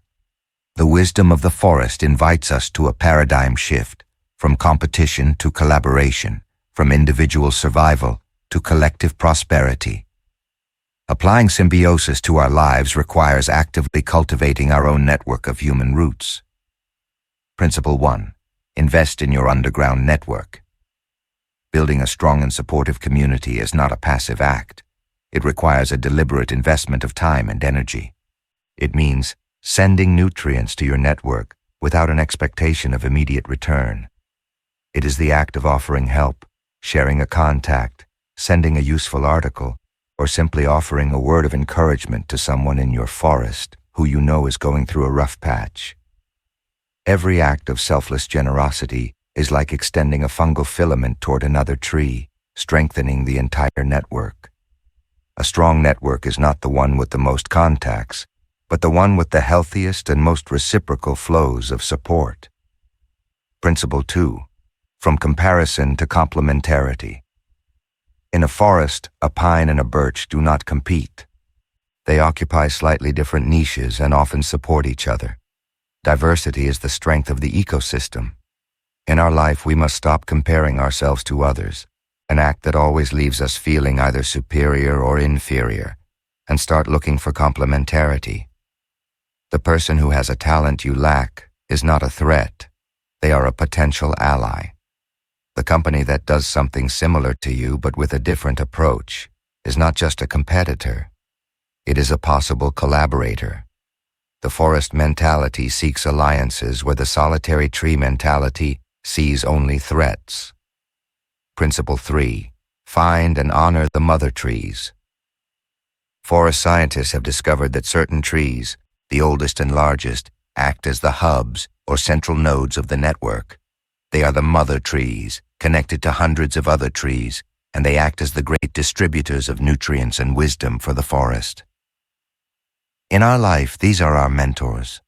The wisdom of the forest invites us to a paradigm shift, from competition to collaboration, from individual survival to collective prosperity. Applying symbiosis to our lives requires actively cultivating our own network of human roots. Principle 1. Invest in your underground network. Building a strong and supportive community is not a passive act. It requires a deliberate investment of time and energy. It means sending nutrients to your network without an expectation of immediate return. It is the act of offering help, sharing a contact, sending a useful article, or simply offering a word of encouragement to someone in your forest who you know is going through a rough patch. Every act of selfless generosity is like extending a fungal filament toward another tree, strengthening the entire network. A strong network is not the one with the most contacts, but the one with the healthiest and most reciprocal flows of support. Principle 2. From comparison to complementarity. In a forest, a pine and a birch do not compete. They occupy slightly different niches and often support each other. Diversity is the strength of the ecosystem. In our life, we must stop comparing ourselves to others, an act that always leaves us feeling either superior or inferior, and start looking for complementarity. The person who has a talent you lack is not a threat. They are a potential ally. The company that does something similar to you but with a different approach is not just a competitor. It is a possible collaborator. The forest mentality seeks alliances where the solitary tree mentality sees only threats. Principle 3. Find and honor the mother trees. Forest scientists have discovered that certain trees, the oldest and largest, act as the hubs, or central nodes of the network. They are the mother trees, connected to hundreds of other trees, and they act as the great distributors of nutrients and wisdom for the forest. In our life, these are our mentors.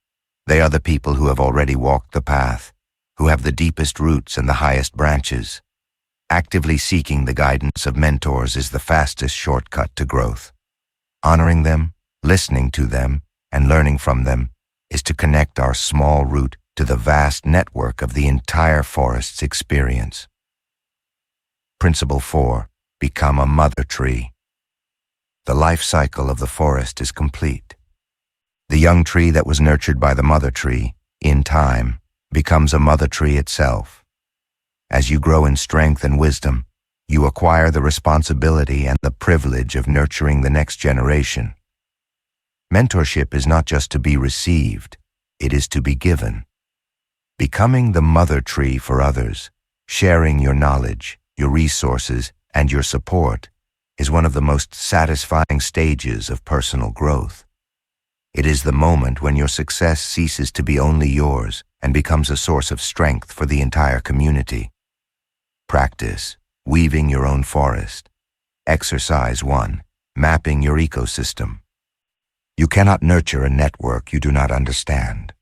They are the people who have already walked the path, who have the deepest roots and the highest branches. Actively seeking the guidance of mentors is the fastest shortcut to growth. Honoring them, listening to them, and learning from them is to connect our small root to the vast network of the entire forest's experience. Principle 4. Become a mother tree. The life cycle of the forest is complete. The young tree that was nurtured by the mother tree, in time, becomes a mother tree itself. As you grow in strength and wisdom, you acquire the responsibility and the privilege of nurturing the next generation. Mentorship is not just to be received, it is to be given. Becoming the mother tree for others, sharing your knowledge, your resources, and your support is one of the most satisfying stages of personal growth. It is the moment when your success ceases to be only yours and becomes a source of strength for the entire community. Practice weaving your own forest. Exercise 1. Mapping your ecosystem. You cannot nurture a network you do not understand.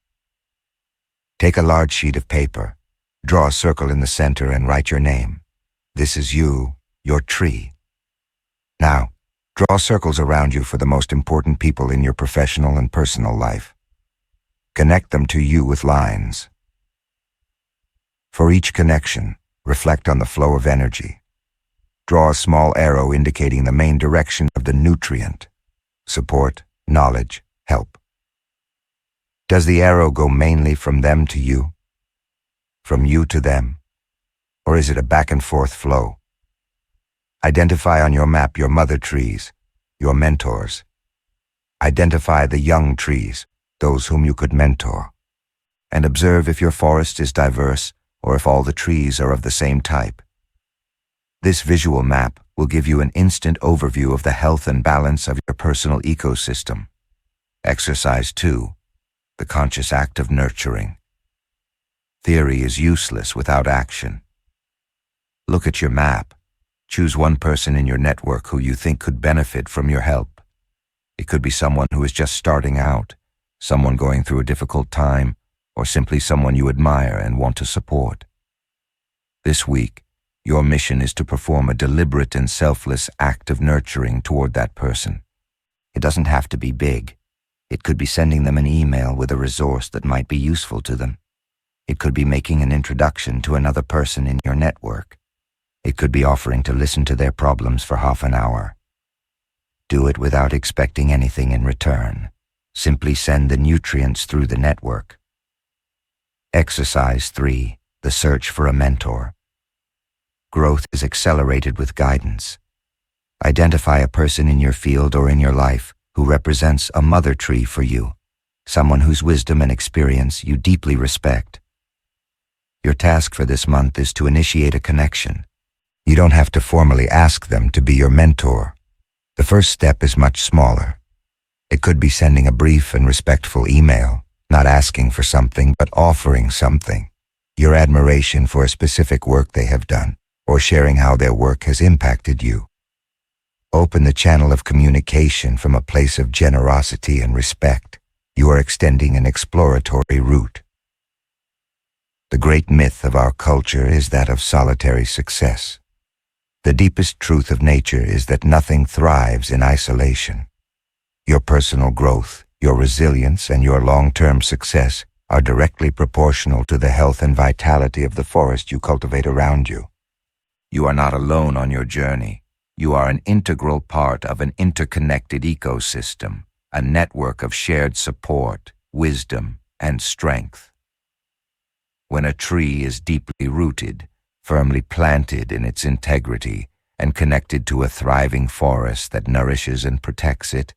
Take a large sheet of paper, draw a circle in the center and write your name. This is you, your tree. Now, draw circles around you for the most important people in your professional and personal life. Connect them to you with lines. For each connection, reflect on the flow of energy. Draw a small arrow indicating the main direction of the nutrient: support, knowledge, help. Does the arrow go mainly from them to you? From you to them? Or is it a back and forth flow? Identify on your map your mother trees, your mentors. Identify the young trees, those whom you could mentor. And observe if your forest is diverse or if all the trees are of the same type. This visual map will give you an instant overview of the health and balance of your personal ecosystem. Exercise 2. The conscious act of nurturing. Theory is useless without action. Look at your map. Choose one person in your network who you think could benefit from your help. It could be someone who is just starting out, someone going through a difficult time, or simply someone you admire and want to support. This week, your mission is to perform a deliberate and selfless act of nurturing toward that person. It doesn't have to be big. It could be sending them an email with a resource that might be useful to them. It could be making an introduction to another person in your network. It could be offering to listen to their problems for half an hour. Do it without expecting anything in return. Simply send the nutrients through the network. Exercise 3. The search for a mentor. Growth is accelerated with guidance. Identify a person in your field or in your life who represents a mother tree for you, someone whose wisdom and experience you deeply respect. Your task for this month is to initiate a connection. You don't have to formally ask them to be your mentor. The first step is much smaller. It could be sending a brief and respectful email, not asking for something but offering something, your admiration for a specific work they have done, or sharing how their work has impacted you. Open the channel of communication from a place of generosity and respect. You are extending an exploratory route. The great myth of our culture is that of solitary success. The deepest truth of nature is that nothing thrives in isolation. Your personal growth, your resilience, and your long-term success are directly proportional to the health and vitality of the forest you cultivate around you. You are not alone on your journey. You are an integral part of an interconnected ecosystem, a network of shared support, wisdom, and strength. When a tree is deeply rooted, firmly planted in its integrity, and connected to a thriving forest that nourishes and protects it,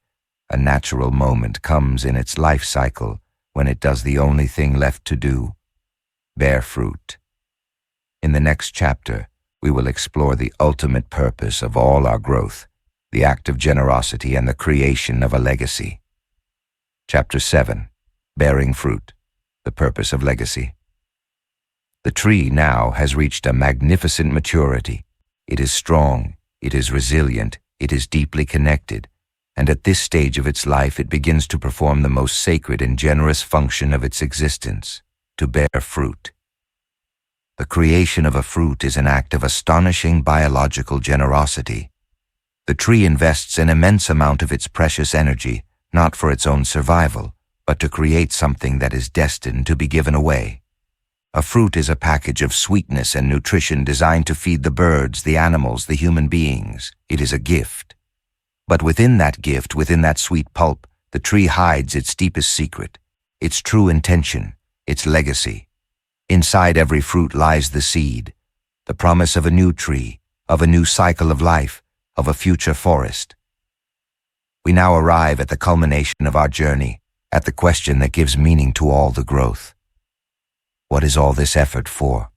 a natural moment comes in its life cycle when it does the only thing left to do: bear fruit. In the next chapter, we will explore the ultimate purpose of all our growth, the act of generosity and the creation of a legacy. Chapter 7. Bearing Fruit. the purpose of legacy. The tree now has reached a magnificent maturity. It is strong, it is resilient, it is deeply connected, and at this stage of its life it begins to perform the most sacred and generous function of its existence, to bear fruit. The creation of a fruit is an act of astonishing biological generosity. The tree invests an immense amount of its precious energy, not for its own survival, but to create something that is destined to be given away. A fruit is a package of sweetness and nutrition designed to feed the birds, the animals, the human beings. It is a gift. But within that gift, within that sweet pulp, the tree hides its deepest secret, its true intention, its legacy. Inside every fruit lies the seed, the promise of a new tree, of a new cycle of life, of a future forest. We now arrive at the culmination of our journey, at the question that gives meaning to all the growth. What is all this effort for?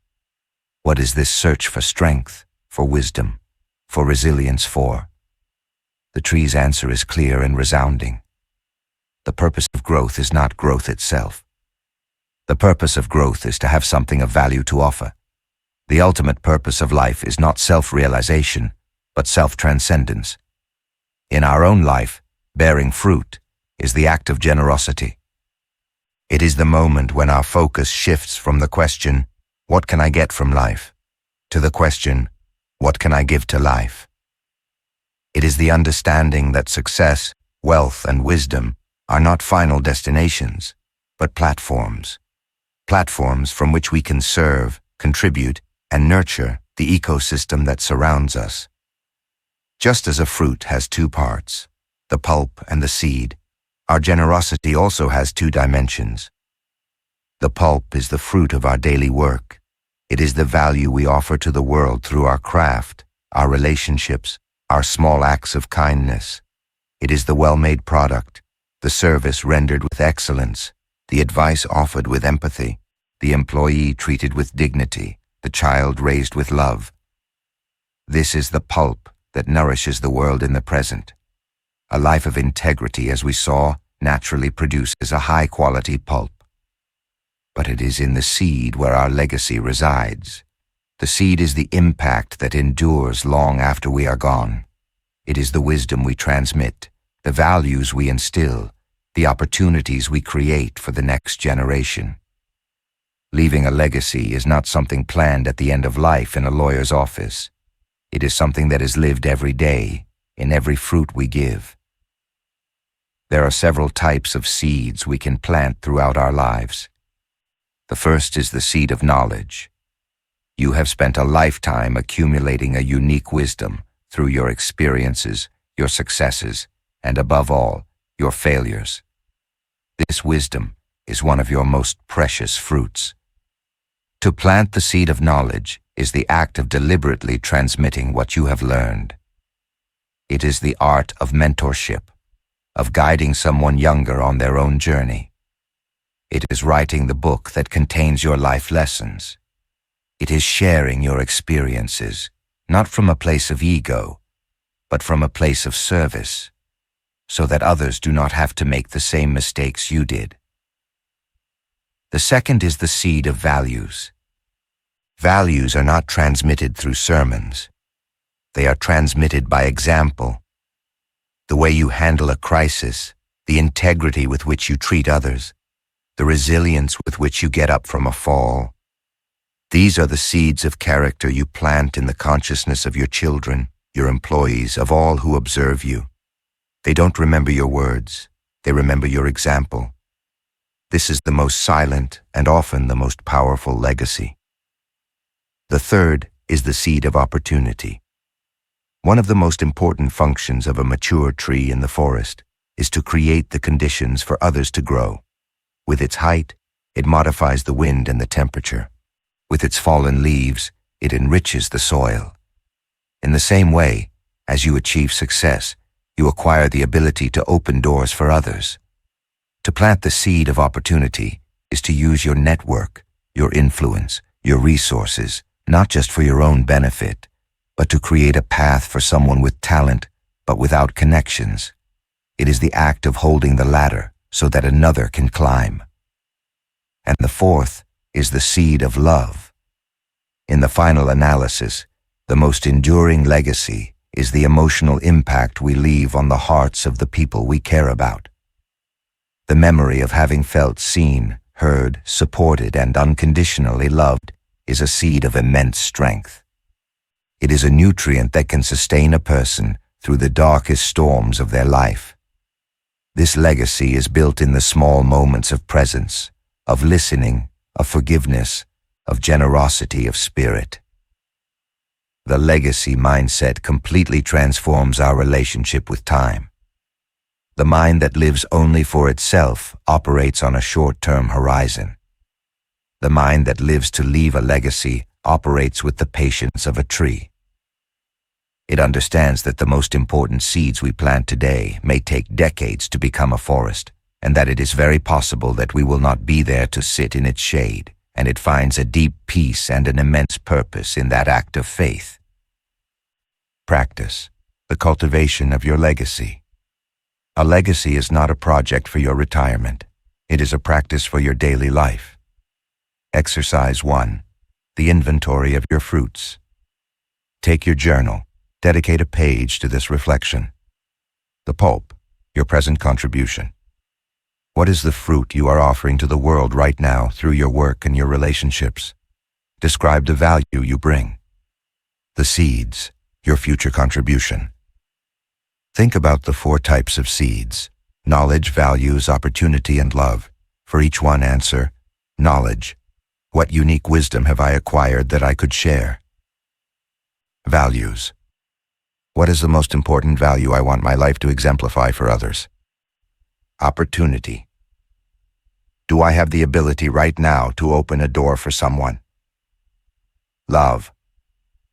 What is this search for strength, for wisdom, for resilience for? The tree's answer is clear and resounding. The purpose of growth is not growth itself. The purpose of growth is to have something of value to offer. The ultimate purpose of life is not self-realization, but self-transcendence. In our own life, bearing fruit is the act of generosity. It is the moment when our focus shifts from the question, "What can I get from life?" to the question, "What can I give to life?" It is the understanding that success, wealth, and wisdom are not final destinations, but platforms. Platforms from which we can serve, contribute, and nurture the ecosystem that surrounds us. Just as a fruit has two parts, the pulp and the seed, our generosity also has two dimensions. The pulp is the fruit of our daily work. It is the value we offer to the world through our craft, our relationships, our small acts of kindness. It is the well-made product, the service rendered with excellence, the advice offered with empathy, the employee treated with dignity, the child raised with love. This is the pulp that nourishes the world in the present. A life of integrity, as we saw, naturally produces a high-quality pulp. But it is in the seed where our legacy resides. The seed is the impact that endures long after we are gone. It is the wisdom we transmit, the values we instill, the opportunities we create for the next generation. Leaving a legacy is not something planned at the end of life in a lawyer's office. It is something that is lived every day, in every fruit we give. There are several types of seeds we can plant throughout our lives. The first is the seed of knowledge. You have spent a lifetime accumulating a unique wisdom through your experiences, your successes, and above all, your failures. This wisdom is one of your most precious fruits. To plant the seed of knowledge is the act of deliberately transmitting what you have learned. It is the art of mentorship, of guiding someone younger on their own journey. It is writing the book that contains your life lessons. It is sharing your experiences, not from a place of ego, but from a place of service, so that others do not have to make the same mistakes you did. The second is the seed of values. Values are not transmitted through sermons. They are transmitted by example. The way you handle a crisis, the integrity with which you treat others, the resilience with which you get up from a fall. These are the seeds of character you plant in the consciousness of your children, your employees, of all who observe you. They don't remember your words, they remember your example. This is the most silent and often the most powerful legacy. The third is the seed of opportunity. One of the most important functions of a mature tree in the forest is to create the conditions for others to grow. With its height, it modifies the wind and the temperature. With its fallen leaves, it enriches the soil. In the same way, as you achieve success, you acquire the ability to open doors for others. To plant the seed of opportunity is to use your network, your influence, your resources, not just for your own benefit, but to create a path for someone with talent, but without connections. It is the act of holding the ladder so that another can climb. and the fourth is the seed of love. In the final analysis, the most enduring legacy is the emotional impact we leave on the hearts of the people we care about. The memory of having felt seen, heard, supported, and unconditionally loved is a seed of immense strength. It is a nutrient that can sustain a person through the darkest storms of their life. This legacy is built in the small moments of presence, of listening, of forgiveness, of generosity of spirit. The legacy mindset completely transforms our relationship with time. The mind that lives only for itself operates on a short-term horizon. The mind that lives to leave a legacy operates with the patience of a tree. It understands that the most important seeds we plant today may take decades to become a forest, and that it is very possible that we will not be there to sit in its shade, and it finds a deep peace and an immense purpose in that act of faith. Practice the cultivation of your legacy. A legacy is not a project for your retirement. It is a practice for your daily life. Exercise 1. The inventory of your fruits. Take your journal. Dedicate a page to this reflection. The pulp, your present contribution. What is the fruit you are offering to the world right now through your work and your relationships? Describe the value you bring. The seeds, your future contribution. Think about the 4 types of seeds: knowledge, values, opportunity, and love. For each one, answer, knowledge. What unique wisdom have I acquired that I could share? Values. What is the most important value I want my life to exemplify for others? Opportunity. Do I have the ability right now to open a door for someone? Love.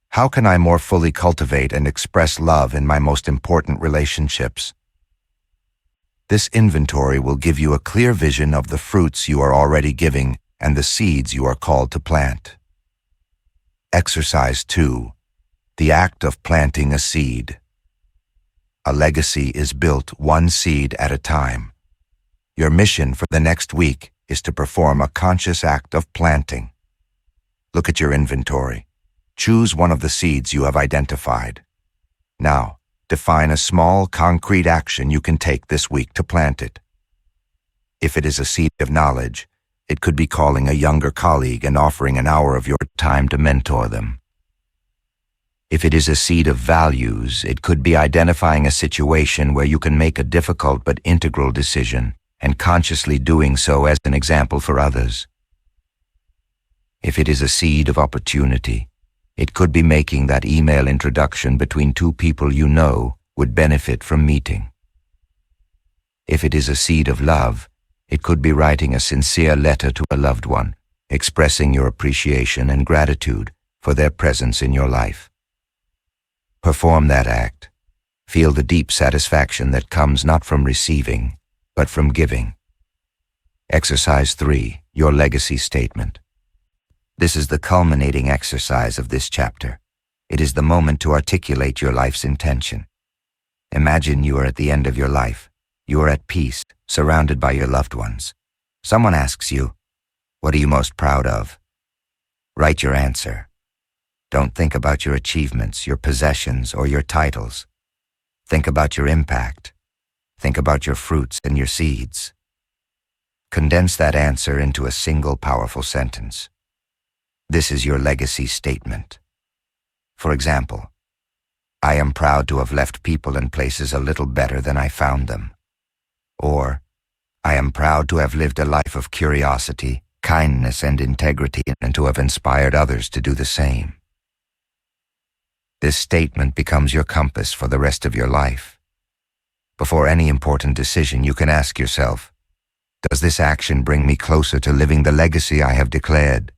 How can I more fully cultivate and express love in my most important relationships? This inventory will give you a clear vision of the fruits you are already giving and the seeds you are called to plant. Exercise 2. The act of planting a seed. A legacy is built one seed at a time. Your mission for the next week is to perform a conscious act of planting. Look at your inventory. Choose one of the seeds you have identified. Now, define a small, concrete action you can take this week to plant it. If it is a seed of knowledge, it could be calling a younger colleague and offering an hour of your time to mentor them. If it is a seed of values, it could be identifying a situation where you can make a difficult but integral decision and consciously doing so as an example for others. If it is a seed of opportunity, it could be making that email introduction between 2 people you know would benefit from meeting. If it is a seed of love, it could be writing a sincere letter to a loved one, expressing your appreciation and gratitude for their presence in your life. Perform that act. Feel the deep satisfaction that comes not from receiving, but from giving. Exercise 3. Your legacy statement. This is the culminating exercise of this chapter. It is the moment to articulate your life's intention. Imagine you are at the end of your life. You are at peace, surrounded by your loved ones. Someone asks you, "What are you most proud of?" Write your answer. Don't think about your achievements, your possessions, or your titles. Think about your impact. Think about your fruits and your seeds. Condense that answer into a single powerful sentence. This is your legacy statement. For example, I am proud to have left people and places a little better than I found them. Or, I am proud to have lived a life of curiosity, kindness, and integrity, and to have inspired others to do the same. This statement becomes your compass for the rest of your life. Before any important decision, you can ask yourself, does this action bring me closer to living the legacy I have declared?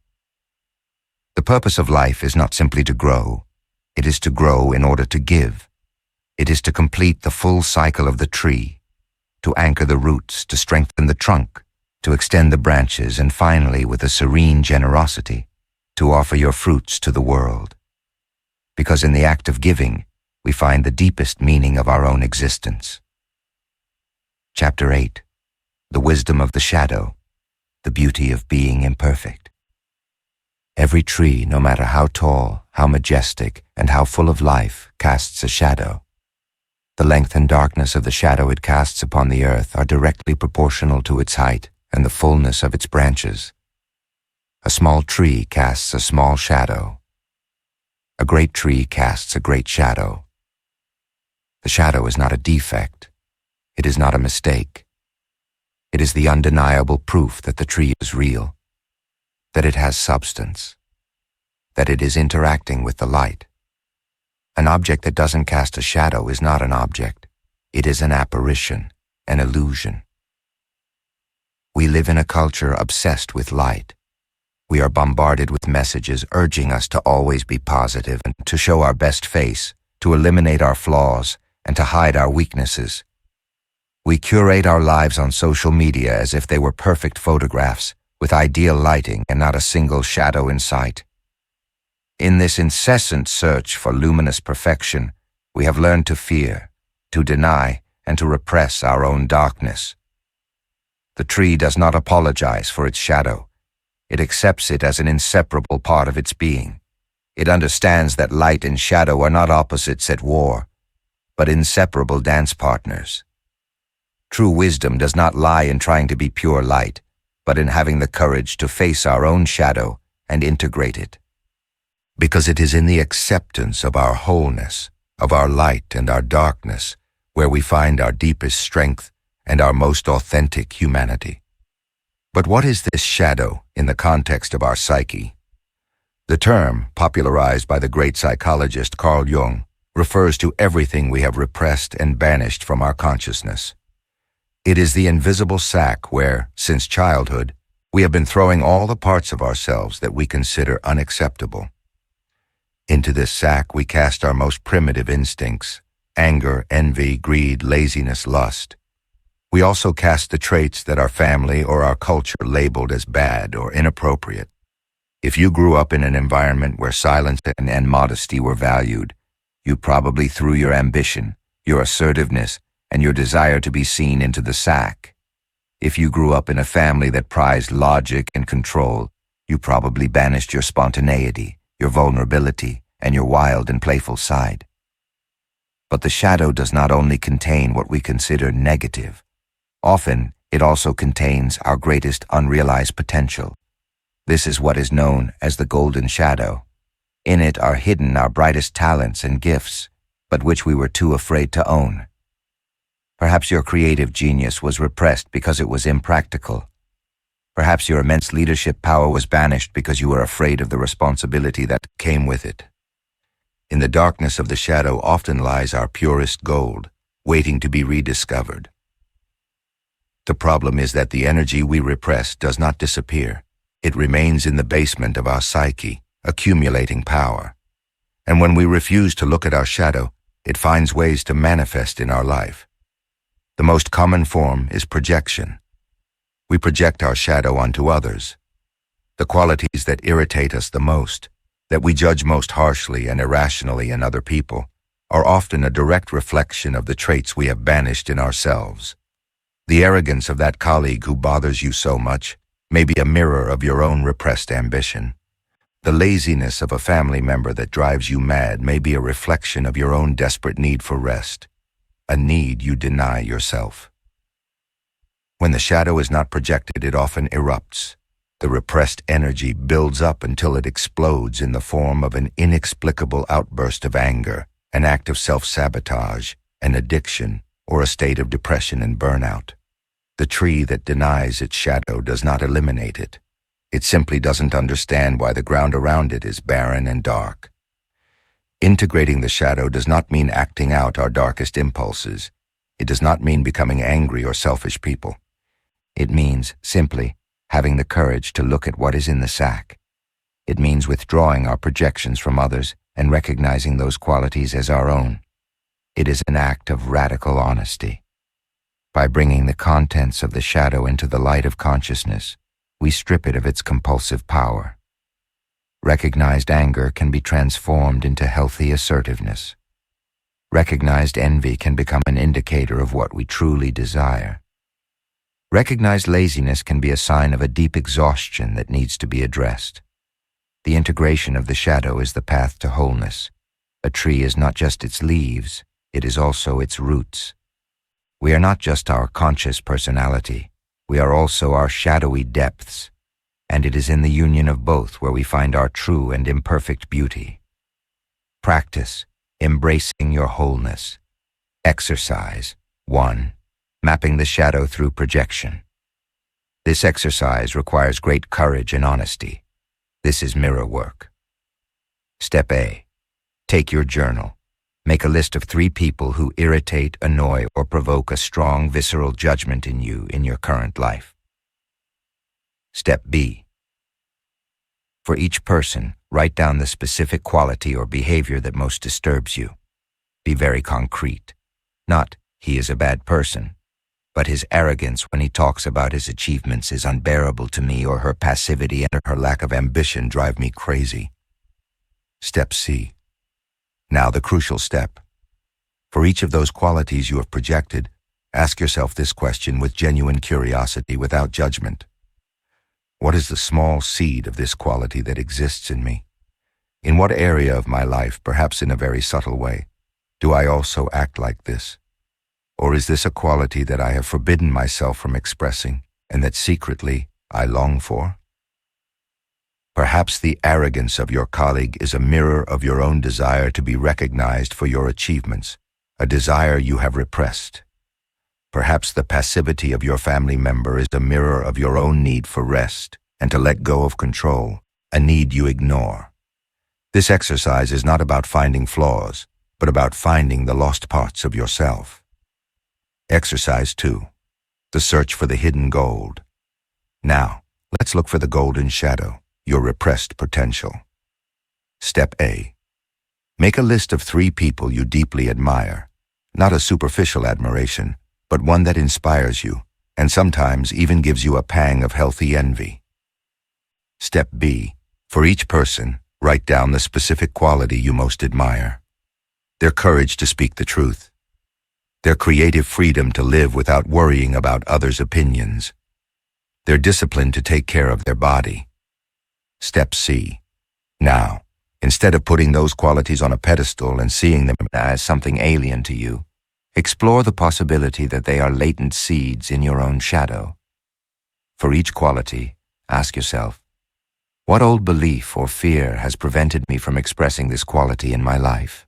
The purpose of life is not simply to grow. It is to grow in order to give. It is to complete the full cycle of the tree, to anchor the roots, to strengthen the trunk, to extend the branches, and finally, with a serene generosity, to offer your fruits to the world. Because in the act of giving, we find the deepest meaning of our own existence. Chapter 8. The Wisdom of the Shadow. the beauty of being imperfect. Every tree, no matter how tall, how majestic, and how full of life, casts a shadow. The length and darkness of the shadow it casts upon the earth are directly proportional to its height and the fullness of its branches. A small tree casts a small shadow. A great tree casts a great shadow. The shadow is not a defect. It is not a mistake. It is the undeniable proof that the tree is real, that it has substance, that it is interacting with the light. An object that doesn't cast a shadow is not an object. It is an apparition, an illusion. We live in a culture obsessed with light. We are bombarded with messages urging us to always be positive and to show our best face, to eliminate our flaws, and to hide our weaknesses. We curate our lives on social media as if they were perfect photographs, with ideal lighting and not a single shadow in sight. In this incessant search for luminous perfection, we have learned to fear, to deny, and to repress our own darkness. The tree does not apologize for its shadow. It accepts it as an inseparable part of its being. It understands that light and shadow are not opposites at war, but inseparable dance partners. True wisdom does not lie in trying to be pure light, but in having the courage to face our own shadow and integrate it. Because it is in the acceptance of our wholeness, of our light and our darkness, where we find our deepest strength and our most authentic humanity. But what is this shadow in the context of our psyche? The term, popularized by the great psychologist Carl Jung, refers to everything we have repressed and banished from our consciousness. It is the invisible sack where, since childhood, we have been throwing all the parts of ourselves that we consider unacceptable. Into this sack we cast our most primitive instincts: anger, envy, greed, laziness, lust. We also cast the traits that our family or our culture labeled as bad or inappropriate. If you grew up in an environment where silence and modesty were valued, you probably threw your ambition, your assertiveness, and your desire to be seen into the sack. If you grew up in a family that prized logic and control, you probably banished your spontaneity, your vulnerability, and your wild and playful side. But the shadow does not only contain what we consider negative. Often, it also contains our greatest unrealized potential. This is what is known as the golden shadow. In it are hidden our brightest talents and gifts, but which we were too afraid to own. Perhaps your creative genius was repressed because it was impractical. Perhaps your immense leadership power was banished because you were afraid of the responsibility that came with it. In the darkness of the shadow often lies our purest gold, waiting to be rediscovered. The problem is that the energy we repress does not disappear. It remains in the basement of our psyche, accumulating power. And when we refuse to look at our shadow, it finds ways to manifest in our life. The most common form is projection. We project our shadow onto others. The qualities that irritate us the most, that we judge most harshly and irrationally in other people, are often a direct reflection of the traits we have banished in ourselves. The arrogance of that colleague who bothers you so much may be a mirror of your own repressed ambition. The laziness of a family member that drives you mad may be a reflection of your own desperate need for rest, a need you deny yourself. When the shadow is not projected, it often erupts. The repressed energy builds up until it explodes in the form of an inexplicable outburst of anger, an act of self-sabotage, an addiction, or a state of depression and burnout. The tree that denies its shadow does not eliminate it. It simply doesn't understand why the ground around it is barren and dark. Integrating the shadow does not mean acting out our darkest impulses. It does not mean becoming angry or selfish people. It means simply having the courage to look at what is in the sack. It means withdrawing our projections from others and recognizing those qualities as our own. It is an act of radical honesty. By bringing the contents of the shadow into the light of consciousness, we strip it of its compulsive power. Recognized anger can be transformed into healthy assertiveness. Recognized envy can become an indicator of what we truly desire. Recognized laziness can be a sign of a deep exhaustion that needs to be addressed. The integration of the shadow is the path to wholeness. A tree is not just its leaves, it is also its roots. We are not just our conscious personality, we are also our shadowy depths, and it is in the union of both where we find our true and imperfect beauty. Practice, embracing your wholeness. Exercise. 1. Mapping the shadow through projection. This exercise requires great courage and honesty. This is mirror work. Step A. Take your journal. Make a list of 3 people who irritate, annoy, or provoke a strong, visceral judgment in you in your current life. Step B. For each person, write down the specific quality or behavior that most disturbs you. Be very concrete. Not, he is a bad person, but his arrogance when he talks about his achievements is unbearable to me, or her passivity and her lack of ambition drive me crazy. Step C. Now the crucial step. For each of those qualities you have projected, ask yourself this question with genuine curiosity, without judgment. What is the small seed of this quality that exists in me? In what area of my life, perhaps in a very subtle way, do I also act like this? Or is this a quality that I have forbidden myself from expressing and that secretly I long for? Perhaps the arrogance of your colleague is a mirror of your own desire to be recognized for your achievements, a desire you have repressed. Perhaps the passivity of your family member is a mirror of your own need for rest and to let go of control, a need you ignore. This exercise is not about finding flaws, but about finding the lost parts of yourself. Exercise 2. The search for the hidden gold. Now, let's look for the golden shadow, your repressed potential. Step A. Make a list of 3 people you deeply admire, not a superficial admiration, but one that inspires you, and sometimes even gives you a pang of healthy envy. Step B. For each person, write down the specific quality you most admire. Their courage to speak the truth. Their creative freedom to live without worrying about others' opinions. Their discipline to take care of their body. Step C. Now, instead of putting those qualities on a pedestal and seeing them as something alien to you, explore the possibility that they are latent seeds in your own shadow. For each quality, ask yourself, what old belief or fear has prevented me from expressing this quality in my life?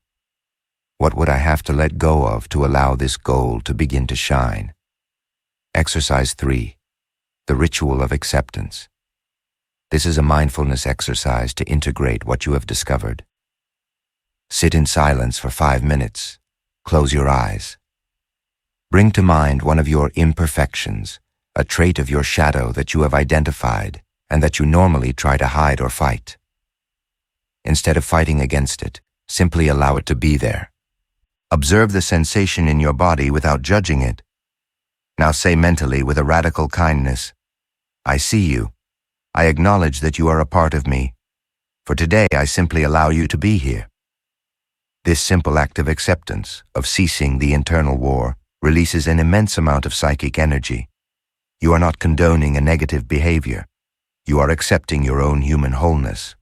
What would I have to let go of to allow this gold to begin to shine? Exercise 3. The ritual of acceptance. This is a mindfulness exercise to integrate what you have discovered. Sit in silence for 5 minutes. Close your eyes. Bring to mind one of your imperfections, a trait of your shadow that you have identified and that you normally try to hide or fight. Instead of fighting against it, simply allow it to be there. Observe the sensation in your body without judging it. Now say mentally with a radical kindness, I see you. I acknowledge that you are a part of me. For today, I simply allow you to be here. This simple act of acceptance, of ceasing the internal war, releases an immense amount of psychic energy. You are not condoning a negative behavior. You are accepting your own human wholeness.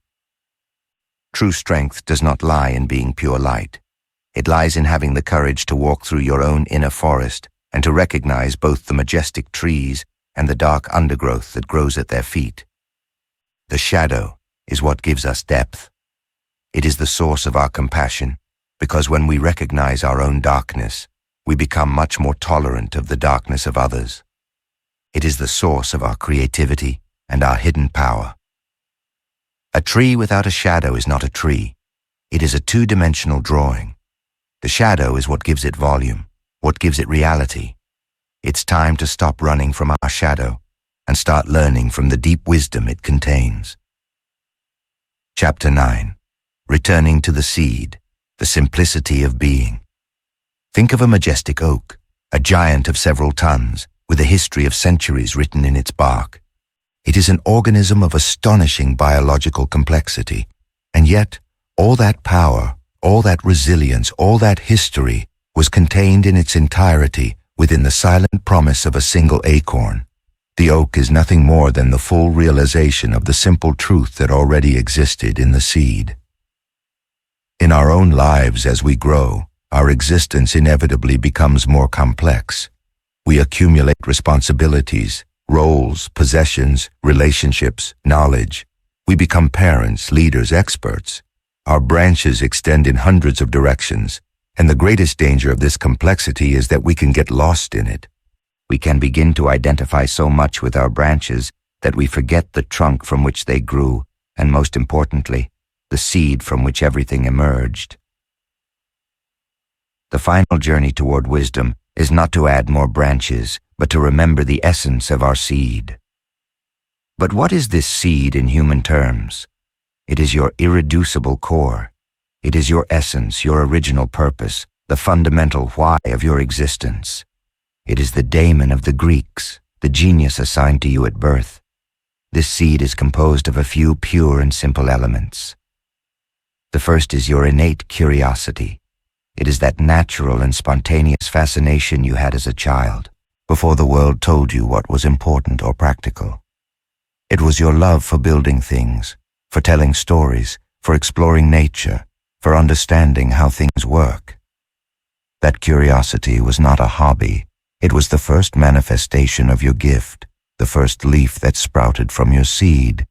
True strength does not lie in being pure light. It lies in having the courage to walk through your own inner forest and to recognize both the majestic trees and the dark undergrowth that grows at their feet. The shadow is what gives us depth. It is the source of our compassion, because when we recognize our own darkness, we become much more tolerant of the darkness of others. It is the source of our creativity and our hidden power. A tree without a shadow is not a tree. It is a two-dimensional drawing. The shadow is what gives it volume, what gives it reality. It's time to stop running from our shadow and start learning from the deep wisdom it contains. Chapter 9. Returning to the seed, the simplicity of being. Think of a majestic oak, a giant of several tons, with a history of centuries written in its bark. It is an organism of astonishing biological complexity, and yet all that power, all that resilience, all that history was contained in its entirety within the silent promise of a single acorn, The oak is nothing more than the full realization of the simple truth that already existed in the seed. In our own lives as we grow, our existence inevitably becomes more complex. We accumulate responsibilities, roles, possessions, relationships, knowledge. We become parents, leaders, experts. Our branches extend in hundreds of directions, and the greatest danger of this complexity is that we can get lost in it. We can begin to identify so much with our branches that we forget the trunk from which they grew, and most importantly, the seed from which everything emerged. The final journey toward wisdom is not to add more branches, but to remember the essence of our seed. But what is this seed in human terms? It is your irreducible core. It is your essence, your original purpose, the fundamental why of your existence. It is the daemon of the Greeks, the genius assigned to you at birth. This seed is composed of a few pure and simple elements. The first is your innate curiosity. It is that natural and spontaneous fascination you had as a child, before the world told you what was important or practical. It was your love for building things, for telling stories, for exploring nature, for understanding how things work. That curiosity was not a hobby. It was the first manifestation of your gift, the first leaf that sprouted from your seed.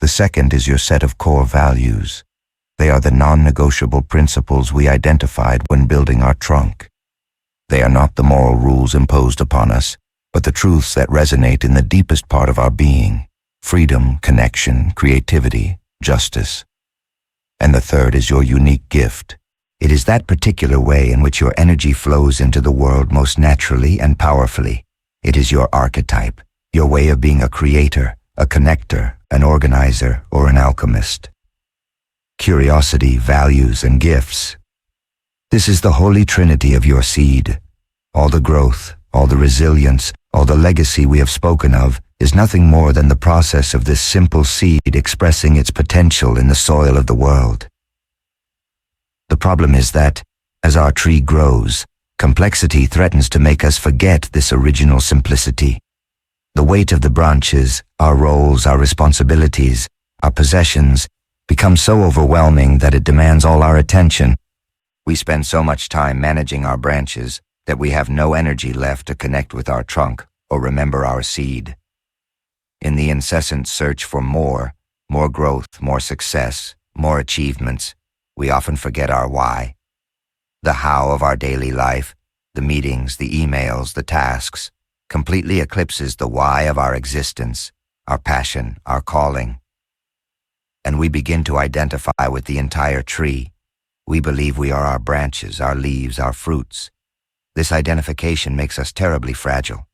The second is your set of core values. They are the non-negotiable principles we identified when building our trunk. They are not the moral rules imposed upon us, but the truths that resonate in the deepest part of our being: freedom, connection, creativity, justice. And the third is your unique gift. It is that particular way in which your energy flows into the world most naturally and powerfully. It is your archetype, your way of being a creator, a connector, an organizer, or an alchemist. Curiosity, values, and gifts. This is the holy trinity of your seed. All the growth, all the resilience, all the legacy we have spoken of is nothing more than the process of this simple seed expressing its potential in the soil of the world. The problem is that, as our tree grows, complexity threatens to make us forget this original simplicity. The weight of the branches, our roles, our responsibilities, our possessions, becomes so overwhelming that it demands all our attention. We spend so much time managing our branches that we have no energy left to connect with our trunk or remember our seed. In the incessant search for more growth, more success, more achievements, we often forget our why. The how of our daily life, the meetings, the emails, the tasks, completely eclipses the why of our existence, our passion, our calling. And we begin to identify with the entire tree. We believe we are our branches, our leaves, our fruits. This identification makes us terribly fragile.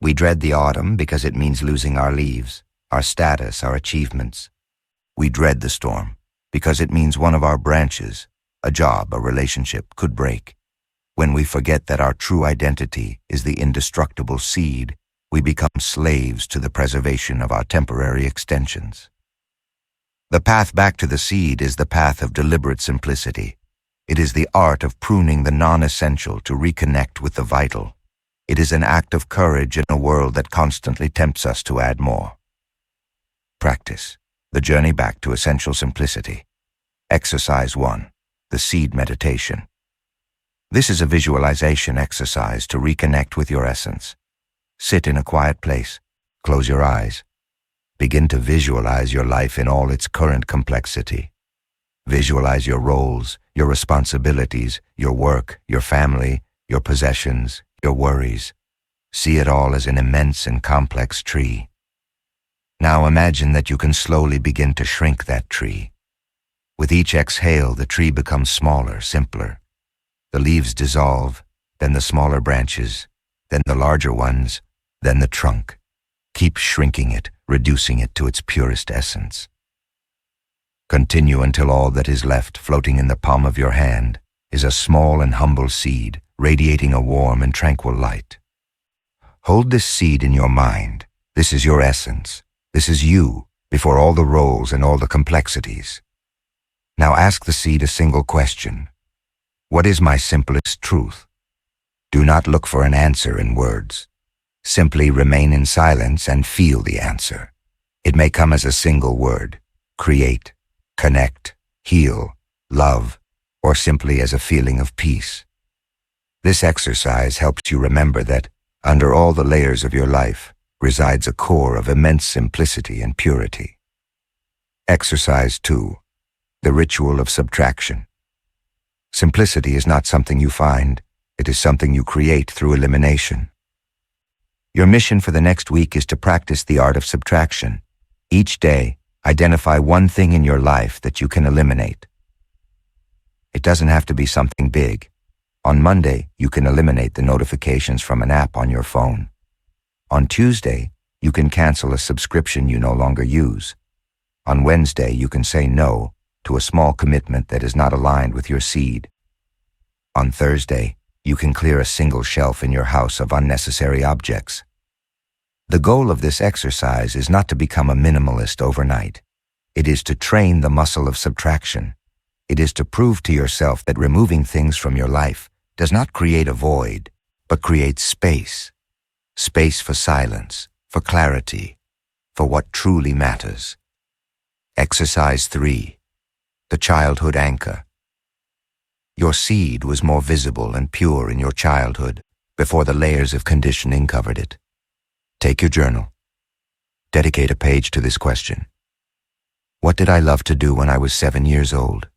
We dread the autumn because it means losing our leaves, our status, our achievements. We dread the storm because it means one of our branches, a job, a relationship, could break. When we forget that our true identity is the indestructible seed, we become slaves to the preservation of our temporary extensions. The path back to the seed is the path of deliberate simplicity. It is the art of pruning the non-essential to reconnect with the vital. It is an act of courage in a world that constantly tempts us to add more. Practice. The journey back to essential simplicity. Exercise 1. The seed meditation. This is a visualization exercise to reconnect with your essence. Sit in a quiet place. Close your eyes. Begin to visualize your life in all its current complexity. Visualize your roles, your responsibilities, your work, your family, your possessions, your worries. See it all as an immense and complex tree. Now imagine that you can slowly begin to shrink that tree. With each exhale, the tree becomes smaller, simpler. The leaves dissolve, then the smaller branches, then the larger ones, then the trunk. Keep shrinking it, reducing it to its purest essence. Continue until all that is left floating in the palm of your hand is a small and humble seed, radiating a warm and tranquil light. Hold this seed in your mind. This is your essence. This is you, before all the roles and all the complexities. Now ask the seed a single question. What is my simplest truth? Do not look for an answer in words. Simply remain in silence and feel the answer. It may come as a single word: create, connect, heal, love, or simply as a feeling of peace. This exercise helps you remember that under all the layers of your life resides a core of immense simplicity and purity. Exercise 2. The ritual of subtraction. Simplicity is not something you find, it is something you create through elimination. Your mission for the next week is to practice the art of subtraction. Each day, identify one thing in your life that you can eliminate. It doesn't have to be something big. On Monday, you can eliminate the notifications from an app on your phone. On Tuesday, you can cancel a subscription you no longer use. On Wednesday, you can say no to a small commitment that is not aligned with your seed. On Thursday, you can clear a single shelf in your house of unnecessary objects. The goal of this exercise is not to become a minimalist overnight. It is to train the muscle of subtraction. It is to prove to yourself that removing things from your life does not create a void, but creates space. Space for silence, for clarity, for what truly matters. Exercise 3. The childhood anchor. Your seed was more visible and pure in your childhood before the layers of conditioning covered it. Take your journal. Dedicate a page to this question. What did I love to do when I was 7 years old?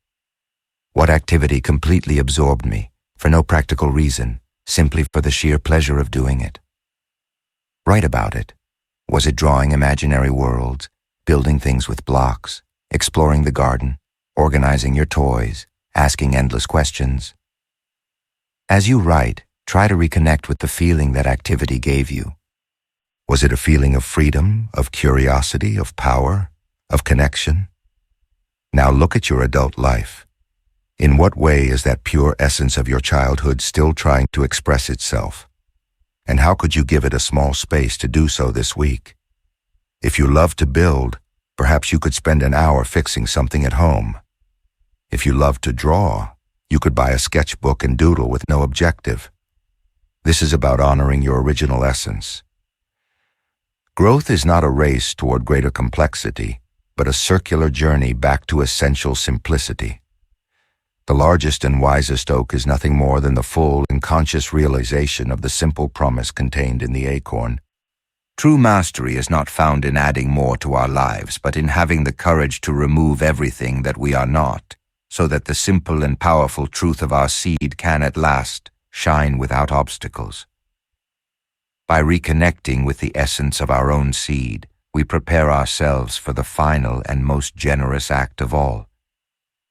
What activity completely absorbed me, for no practical reason, simply for the sheer pleasure of doing it? Write about it. Was it drawing imaginary worlds, building things with blocks, exploring the garden, organizing your toys, asking endless questions? As you write, try to reconnect with the feeling that activity gave you. Was it a feeling of freedom, of curiosity, of power, of connection? Now look at your adult life. In what way is that pure essence of your childhood still trying to express itself? And how could you give it a small space to do so this week? If you love to build, perhaps you could spend an hour fixing something at home. If you love to draw, you could buy a sketchbook and doodle with no objective. This is about honoring your original essence. Growth is not a race toward greater complexity, but a circular journey back to essential simplicity. The largest and wisest oak is nothing more than the full and conscious realization of the simple promise contained in the acorn. True mastery is not found in adding more to our lives, but in having the courage to remove everything that we are not, so that the simple and powerful truth of our seed can at last shine without obstacles. By reconnecting with the essence of our own seed, we prepare ourselves for the final and most generous act of all.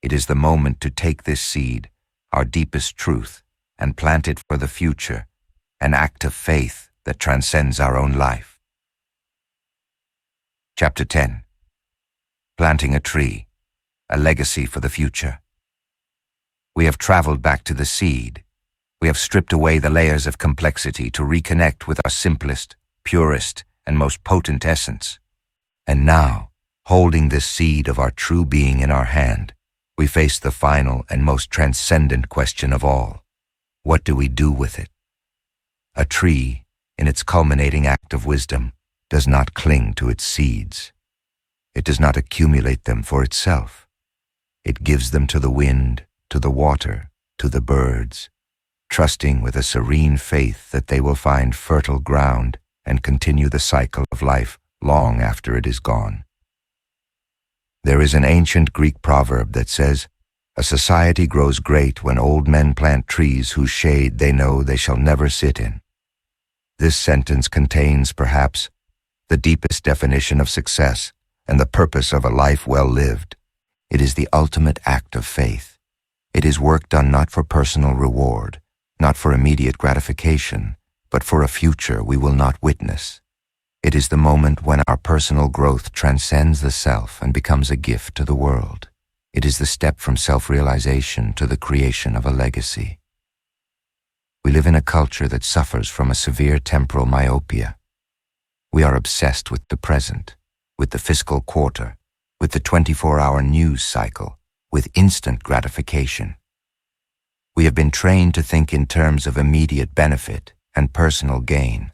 It is the moment to take this seed, our deepest truth, and plant it for the future, an act of faith that transcends our own life. Chapter 10. Planting a tree, a legacy for the future. We have traveled back to the seed. We have stripped away the layers of complexity to reconnect with our simplest, purest, and most potent essence. And now, holding this seed of our true being in our hand, we face the final and most transcendent question of all. What do we do with it? A tree, in its culminating act of wisdom, does not cling to its seeds. It does not accumulate them for itself. It gives them to the wind, to the water, to the birds, trusting with a serene faith that they will find fertile ground and continue the cycle of life long after it is gone. There is an ancient Greek proverb that says, "A society grows great when old men plant trees whose shade they know they shall never sit in." This sentence contains, perhaps, the deepest definition of success and the purpose of a life well lived. It is the ultimate act of faith. It is work done not for personal reward, not for immediate gratification, but for a future we will not witness. It is the moment when our personal growth transcends the self and becomes a gift to the world. It is the step from self-realization to the creation of a legacy. We live in a culture that suffers from a severe temporal myopia. We are obsessed with the present, with the fiscal quarter, with the 24-hour news cycle, with instant gratification. We have been trained to think in terms of immediate benefit and personal gain.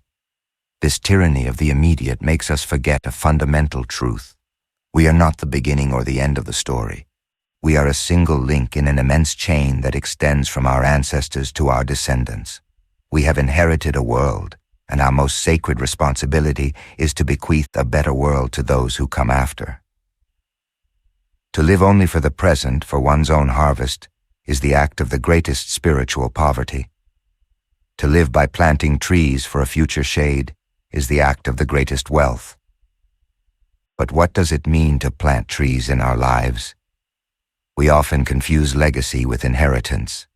This tyranny of the immediate makes us forget a fundamental truth. We are not the beginning or the end of the story. We are a single link in an immense chain that extends from our ancestors to our descendants. We have inherited a world, and our most sacred responsibility is to bequeath a better world to those who come after. To live only for the present, for one's own harvest, is the act of the greatest spiritual poverty. To live by planting trees for a future shade is the act of the greatest wealth. But what does it mean to plant trees in our lives? We often confuse legacy with inheritance.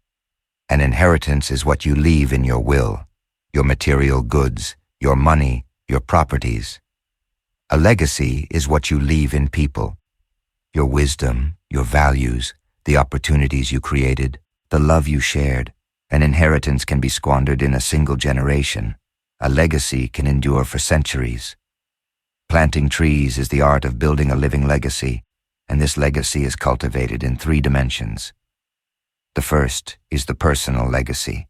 An inheritance is what you leave in your will, your material goods, your money, your properties. A legacy is what you leave in people. Your wisdom, your values, the opportunities you created, the love you shared. An inheritance can be squandered in a single generation. A legacy can endure for centuries. Planting trees is the art of building a living legacy, and this legacy is cultivated in 3 dimensions. The first is the personal legacy.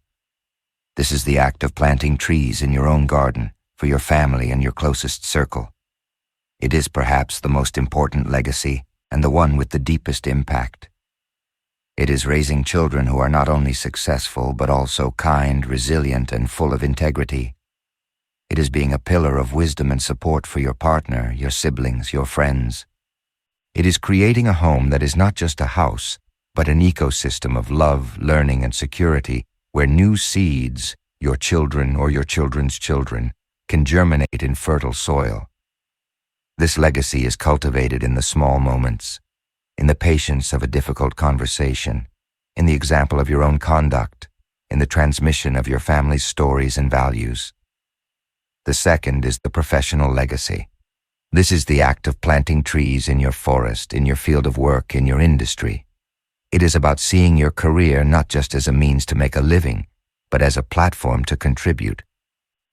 This is the act of planting trees in your own garden, for your family and your closest circle. It is perhaps the most important legacy and the one with the deepest impact. It is raising children who are not only successful but also kind, resilient, and full of integrity. It is being a pillar of wisdom and support for your partner, your siblings, your friends. It is creating a home that is not just a house, but an ecosystem of love, learning, and security where new seeds, your children or your children's children, can germinate in fertile soil. This legacy is cultivated in the small moments, in the patience of a difficult conversation, in the example of your own conduct, in the transmission of your family's stories and values. The second is the professional legacy. This is the act of planting trees in your forest, in your field of work, in your industry. It is about seeing your career not just as a means to make a living, but as a platform to contribute.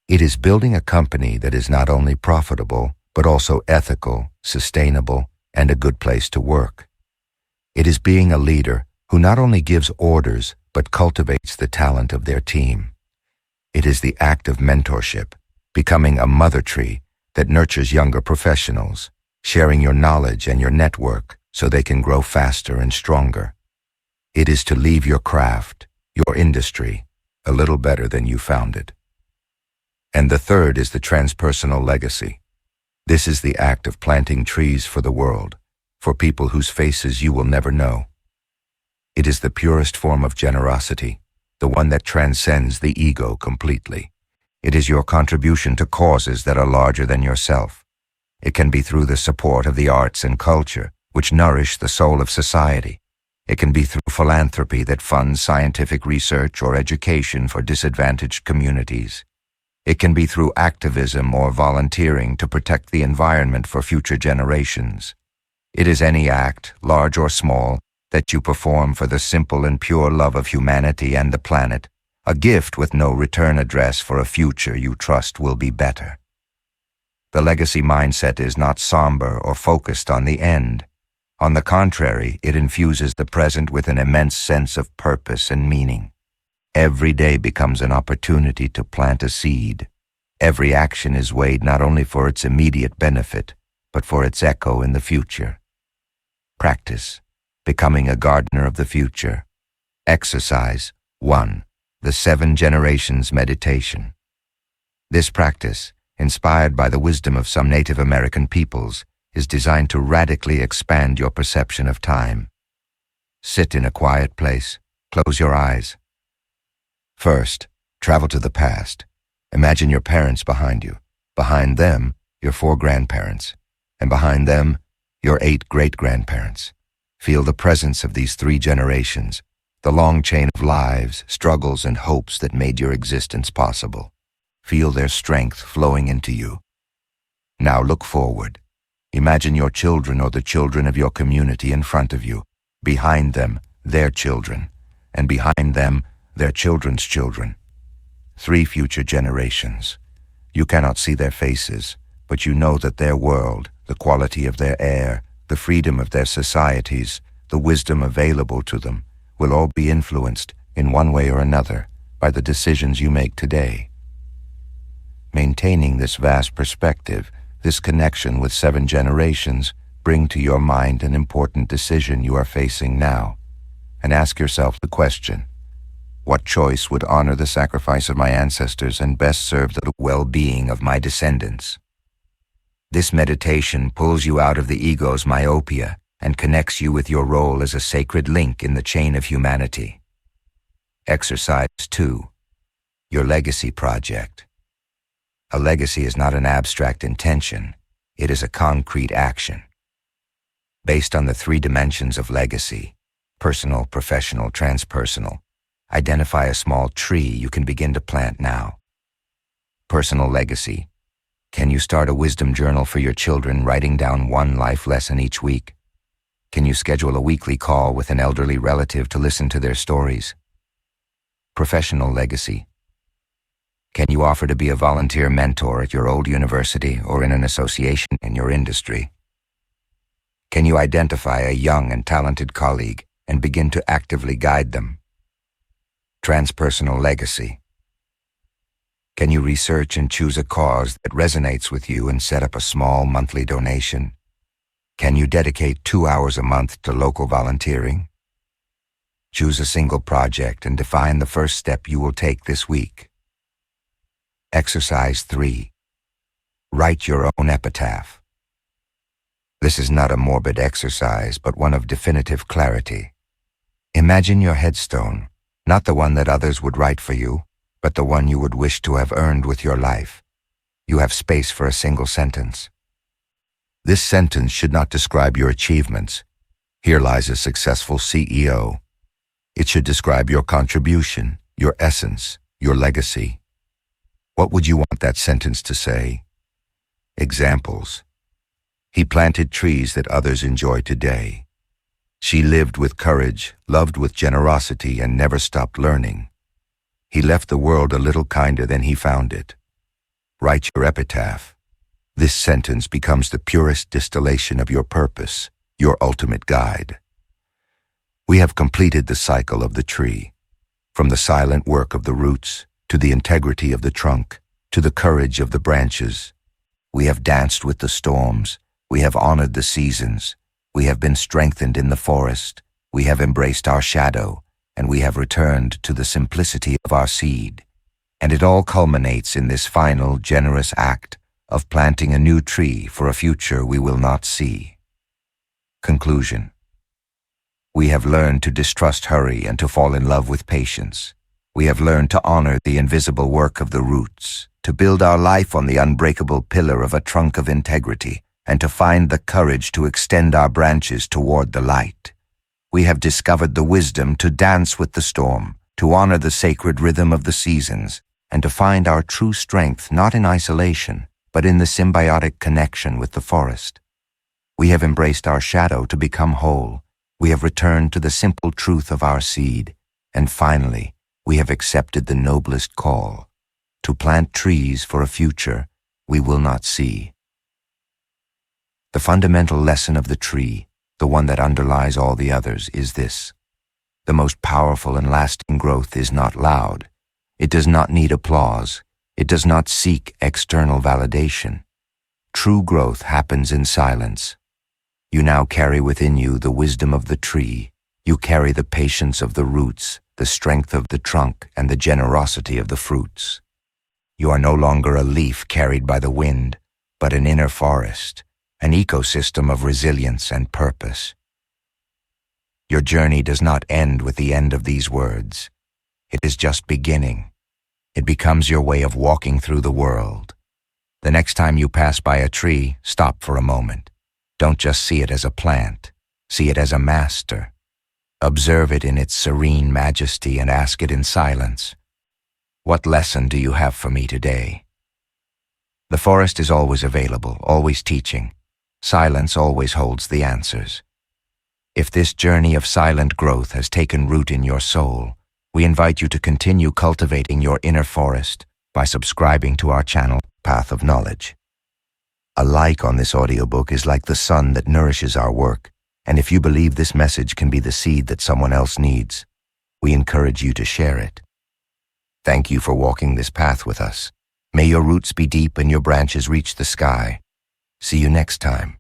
It is building a company that is not only profitable, but also ethical, sustainable, and a good place to work. It is being a leader who not only gives orders, but cultivates the talent of their team. It is the act of mentorship, becoming a mother tree that nurtures younger professionals, sharing your knowledge and your network so they can grow faster and stronger. It is to leave your craft, your industry, a little better than you found it. And the third is the transpersonal legacy. This is the act of planting trees for the world, for people whose faces you will never know. It is the purest form of generosity, the one that transcends the ego completely. It is your contribution to causes that are larger than yourself. It can be through the support of the arts and culture, which nourish the soul of society. It can be through philanthropy that funds scientific research or education for disadvantaged communities. It can be through activism or volunteering to protect the environment for future generations. It is any act, large or small, that you perform for the simple and pure love of humanity and the planet, a gift with no return address for a future you trust will be better. The legacy mindset is not somber or focused on the end. On the contrary, it infuses the present with an immense sense of purpose and meaning. Every day becomes an opportunity to plant a seed. Every action is weighed not only for its immediate benefit, but for its echo in the future. Practice, becoming a gardener of the future. Exercise 1. The 7 Generations Meditation. This practice, inspired by the wisdom of some Native American peoples, is designed to radically expand your perception of time. Sit in a quiet place. Close your eyes. First, travel to the past. Imagine your parents behind you. Behind them, your 4 grandparents. And behind them, your 8 great-grandparents. Feel the presence of these 3 generations, the long chain of lives, struggles, and hopes that made your existence possible. Feel their strength flowing into you. Now look forward. Imagine your children or the children of your community in front of you. Behind them, their children. And behind them, their children's children. 3 future generations. You cannot see their faces, but you know that their world, the quality of their air, the freedom of their societies, the wisdom available to them, will all be influenced, in one way or another, by the decisions you make today. Maintaining this vast perspective, this connection with 7 generations, bring to your mind an important decision you are facing now, and ask yourself the question, what choice would honor the sacrifice of my ancestors and best serve the well-being of my descendants? This meditation pulls you out of the ego's myopia and connects you with your role as a sacred link in the chain of humanity. Exercise 2. Your Legacy Project. A legacy is not an abstract intention, it is a concrete action. Based on the 3 dimensions of legacy, personal, professional, transpersonal, identify a small tree you can begin to plant now. Personal legacy. Can you start a wisdom journal for your children, writing down 1 life lesson each week? Can you schedule a weekly call with an elderly relative to listen to their stories? Professional legacy. Can you offer to be a volunteer mentor at your old university or in an association in your industry? Can you identify a young and talented colleague and begin to actively guide them? Transpersonal legacy. Can you research and choose a cause that resonates with you and set up a small monthly donation? Can you dedicate 2 hours a month to local volunteering? Choose a single project and define the first step you will take this week. Exercise 3. Write your own epitaph. This is not a morbid exercise, but one of definitive clarity. Imagine your headstone, not the one that others would write for you, but the one you would wish to have earned with your life. You have space for a single sentence. This sentence should not describe your achievements. Here lies a successful CEO. It should describe your contribution, your essence, your legacy. What would you want that sentence to say? Examples. He planted trees that others enjoy today. She lived with courage, loved with generosity, and never stopped learning. He left the world a little kinder than he found it. Write your epitaph. This sentence becomes the purest distillation of your purpose, your ultimate guide. We have completed the cycle of the tree, from the silent work of the roots, to the integrity of the trunk, to the courage of the branches. We have danced with the storms, we have honored the seasons, we have been strengthened in the forest, we have embraced our shadow, and we have returned to the simplicity of our seed. And it all culminates in this final, generous act of planting a new tree for a future we will not see. Conclusion. We have learned to distrust hurry and to fall in love with patience. We have learned to honor the invisible work of the roots, to build our life on the unbreakable pillar of a trunk of integrity, and to find the courage to extend our branches toward the light. We have discovered the wisdom to dance with the storm, to honor the sacred rhythm of the seasons, and to find our true strength not in isolation, but in the symbiotic connection with the forest. We have embraced our shadow to become whole. We have returned to the simple truth of our seed, and finally, we have accepted the noblest call, to plant trees for a future we will not see. The fundamental lesson of the tree, the one that underlies all the others, is this. The most powerful and lasting growth is not loud. It does not need applause. It does not seek external validation. True growth happens in silence. You now carry within you the wisdom of the tree. You carry the patience of the roots, the strength of the trunk, and the generosity of the fruits. You are no longer a leaf carried by the wind, but an inner forest, an ecosystem of resilience and purpose. Your journey does not end with the end of these words. It is just beginning. It becomes your way of walking through the world. The next time you pass by a tree, stop for a moment. Don't just see it as a plant. See it as a master. Observe it in its serene majesty and ask it in silence, "What lesson do you have for me today?" The forest is always available, always teaching. Silence always holds the answers. If this journey of silent growth has taken root in your soul, we invite you to continue cultivating your inner forest by subscribing to our channel, Path of Knowledge. A like on this audiobook is like the sun that nourishes our work, and if you believe this message can be the seed that someone else needs, we encourage you to share it. Thank you for walking this path with us. May your roots be deep and your branches reach the sky. See you next time.